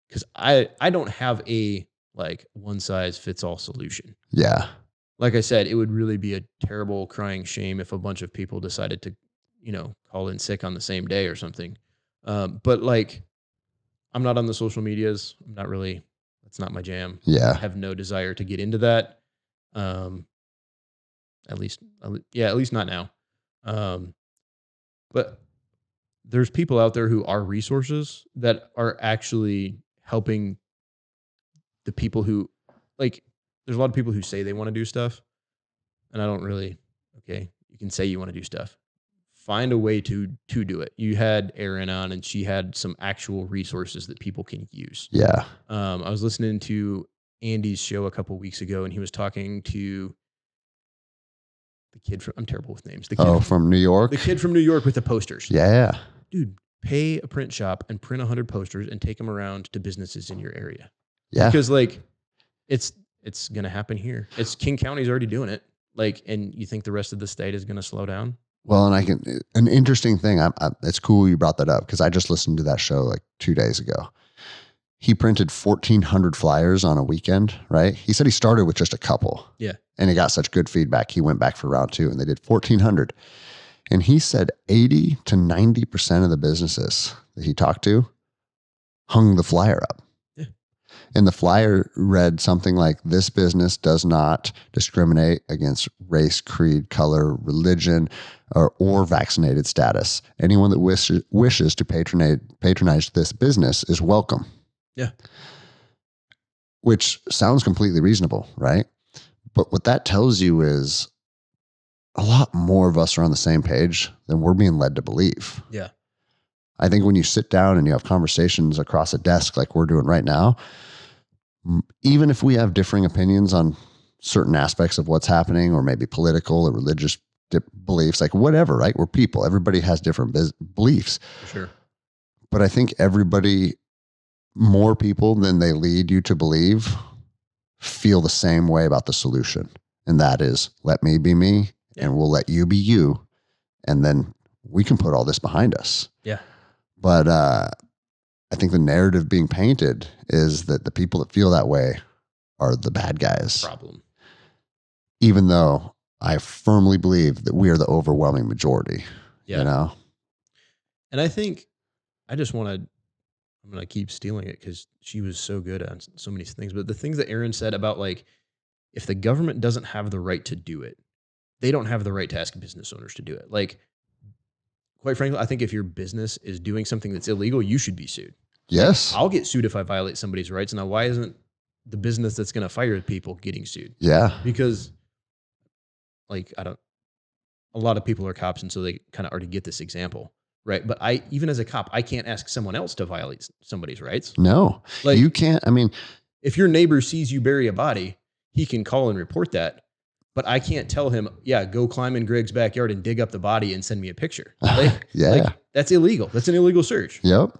Because I don't have a like one size fits all solution. Yeah. Like I said, it would really be a terrible crying shame if a bunch of people decided to, call in sick on the same day or something. But like, I'm not on the social medias. I'm not really, that's not my jam. Yeah. I have no desire to get into that. At least not now. But there's people out there who are resources that are actually helping the people who, like, there's a lot of people who say they want to do stuff, and I don't really, okay, you can say you want to do stuff. Find a way to do it. You had Erin on, and she had some actual resources that people can use. Yeah. I was listening to Andy's show a couple weeks ago, and he was talking to the kid from, I'm terrible with names. From New York? The kid from New York with the posters. Yeah. Dude, pay a print shop and print 100 posters and take them around to businesses in your area. Yeah. Because like, it's going to happen here. King County's already doing it. Like, and you think the rest of the state is going to slow down? Well, and an interesting thing, it's cool you brought that up because I just listened to that show like 2 days ago. He printed 1,400 flyers on a weekend, right? He said he started with just a couple. Yeah. And he got such good feedback. He went back for round 2 and they did 1,400. And he said 80 to 90% of the businesses that he talked to hung the flyer up. And the flyer read something like, this business does not discriminate against race, creed, color, religion, or vaccinated status. Anyone that wishes to patronize this business is welcome. Yeah. Which sounds completely reasonable, right? But what that tells you is a lot more of us are on the same page than we're being led to believe. Yeah. I think when you sit down and you have conversations across a desk like we're doing right now, even if we have differing opinions on certain aspects of what's happening or maybe political or religious beliefs, like whatever, right? We're people. Everybody has different beliefs. Sure. But I think more people than they lead you to believe feel the same way about the solution. And that is, let me be me and we'll let you be you. And then we can put all this behind us. Yeah. But I think the narrative being painted is that the people that feel that way are the bad guys. Problem. Even though I firmly believe that we are the overwhelming majority. Yeah. And I think I'm going to keep stealing it because she was so good on so many things. But the things that Erin said about like, if the government doesn't have the right to do it, they don't have the right to ask business owners to do it. Like, quite frankly, I think if your business is doing something that's illegal, you should be sued. Yes. I'll get sued if I violate somebody's rights. Now, why isn't the business that's going to fire people getting sued? Yeah. Because like, a lot of people are cops. And so they kind of already get this example, Right. But even as a cop, I can't ask someone else to violate somebody's rights. No, Like, you can't. I mean, if your neighbor sees you bury a body, he can call and report that. But I can't tell him, yeah, go climb in Greg's backyard and dig up the body and send me a picture. Like, that's illegal. That's an illegal search. Yep.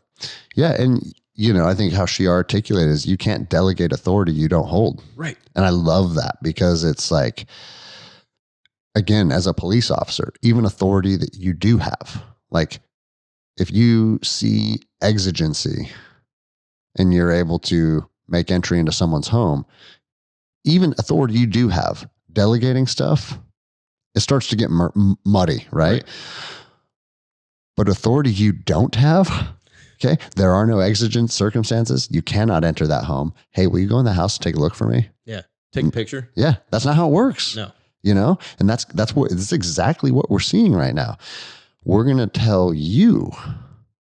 Yeah. And, I think how she articulated is you can't delegate authority you don't hold. Right. And I love that because it's like, again, as a police officer, even authority that you do have, like if you see exigency and you're able to make entry into someone's home, even authority you do have, delegating stuff, it starts to get muddy, right? But authority you don't have, okay, there are no exigent circumstances. You cannot enter that home. Hey, will you go in the house and take a look for me? Yeah. Take a picture. Yeah. That's not how it works. No. And that's exactly what we're seeing right now. We're going to tell you,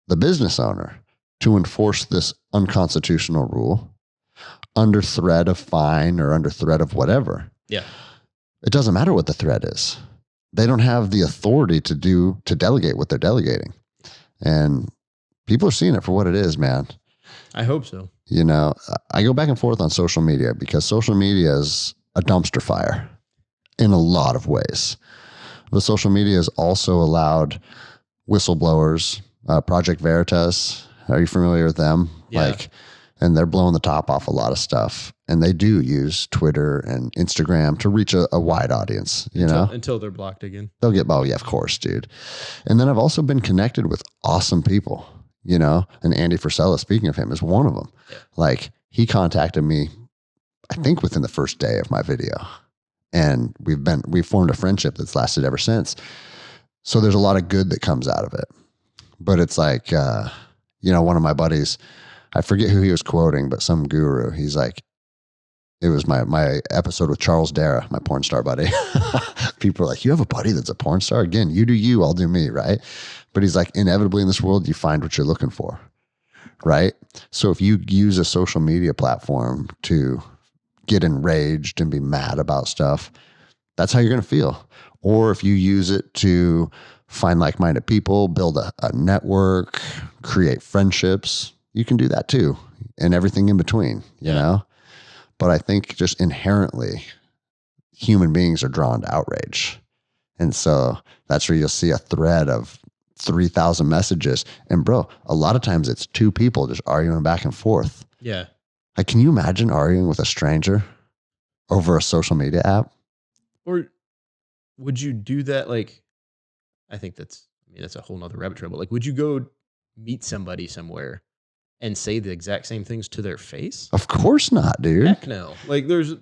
the business owner, to enforce this unconstitutional rule under threat of fine or under threat of whatever. Yeah. It doesn't matter what the threat is. They don't have the authority to delegate what they're delegating. And people are seeing it for what it is, man. I hope so. I go back and forth on social media because social media is a dumpster fire in a lot of ways. But social media has also allowed whistleblowers, Project Veritas. Are you familiar with them? Yeah. And they're blowing the top off a lot of stuff. And they do use Twitter and Instagram to reach a wide audience, Until they're blocked again. They'll get, oh yeah, of course, dude. And then I've also been connected with awesome people, and Andy Frisella, speaking of him, is one of them. Yeah. Like he contacted me, I think within the first day of my video. And we've formed a friendship that's lasted ever since. So there's a lot of good that comes out of it. But it's like, one of my buddies, I forget who he was quoting, but some guru, he's like, it was my episode with Charles Dara, my porn star buddy. People are like, you have a buddy that's a porn star? Again, you do you, I'll do me, right? But he's like, inevitably in this world, you find what you're looking for, right? So if you use a social media platform to get enraged and be mad about stuff, that's how you're going to feel. Or if you use it to find like-minded people, build a network, create friendships, you can do that too. And everything in between, you know? But I think just inherently human beings are drawn to outrage. And so that's where you'll see a thread of 3,000 messages. And bro, a lot of times it's two people just arguing back and forth. Yeah. Like, can you imagine arguing with a stranger over a social media app? Or would you do that? Like, I think that's a whole nother rabbit trail, but like, would you go meet somebody somewhere and say the exact same things to their face? Of course not, dude. Heck no. Like there's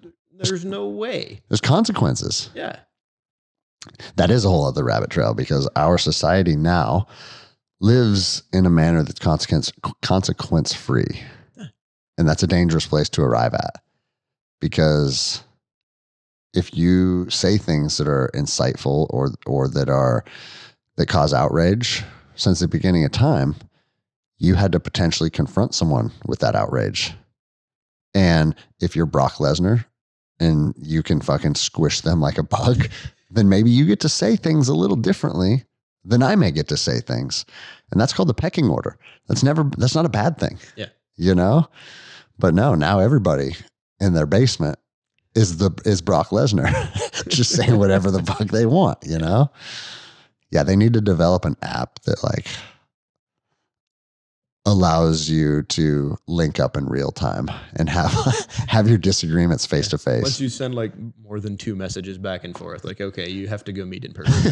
no way. There's consequences. Yeah. That is a whole other rabbit trail because our society now lives in a manner that's consequence free. Yeah. And that's a dangerous place to arrive at because if you say things that are insightful or that cause outrage since the beginning of time, you had to potentially confront someone with that outrage. And if you're Brock Lesnar and you can fucking squish them like a bug, then maybe you get to say things a little differently than I may get to say things. And that's called the pecking order. That's not a bad thing. Yeah. But no, now everybody in their basement is Brock Lesnar just saying whatever the fuck they want, Yeah, they need to develop an app that like allows you to link up in real time and have your disagreements face to face. Once you send like more than 2 messages back and forth, like, okay, you have to go meet in person.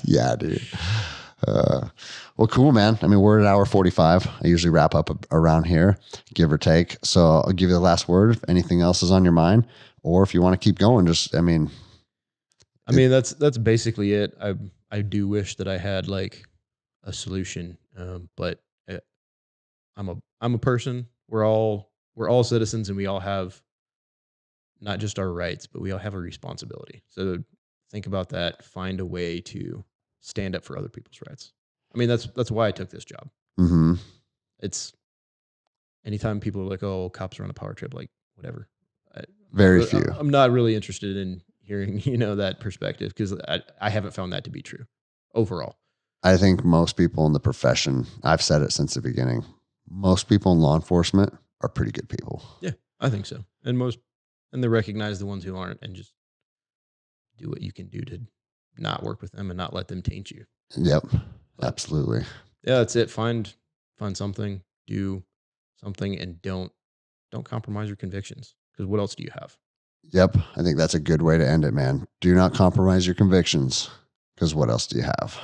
Yeah, dude. Well, cool, man. I mean, we're at 1:45. I usually wrap up around here, give or take. So I'll give you the last word. If anything else is on your mind, or if you want to keep going, that's basically it. I do wish that I had like a solution. But I'm a person. We're all citizens, and we all have not just our rights, but we all have a responsibility. So think about that. Find a way to stand up for other people's rights. I mean, that's why I took this job. Mm-hmm. It's anytime people are like, "Oh, cops are on a power trip," like whatever. Very few. I'm not really interested in hearing that perspective because I haven't found that to be true overall. I think most people in the profession, I've said it since the beginning, most people in law enforcement are pretty good people. Yeah, I think so. And they recognize the ones who aren't and just do what you can do to not work with them and not let them taint you. Yep, But, absolutely. yeah, that's it. Find something, do something, and don't compromise your convictions. Because what else do you have? Yep, I think that's a good way to end it, man. Do not compromise your convictions, because what else do you have?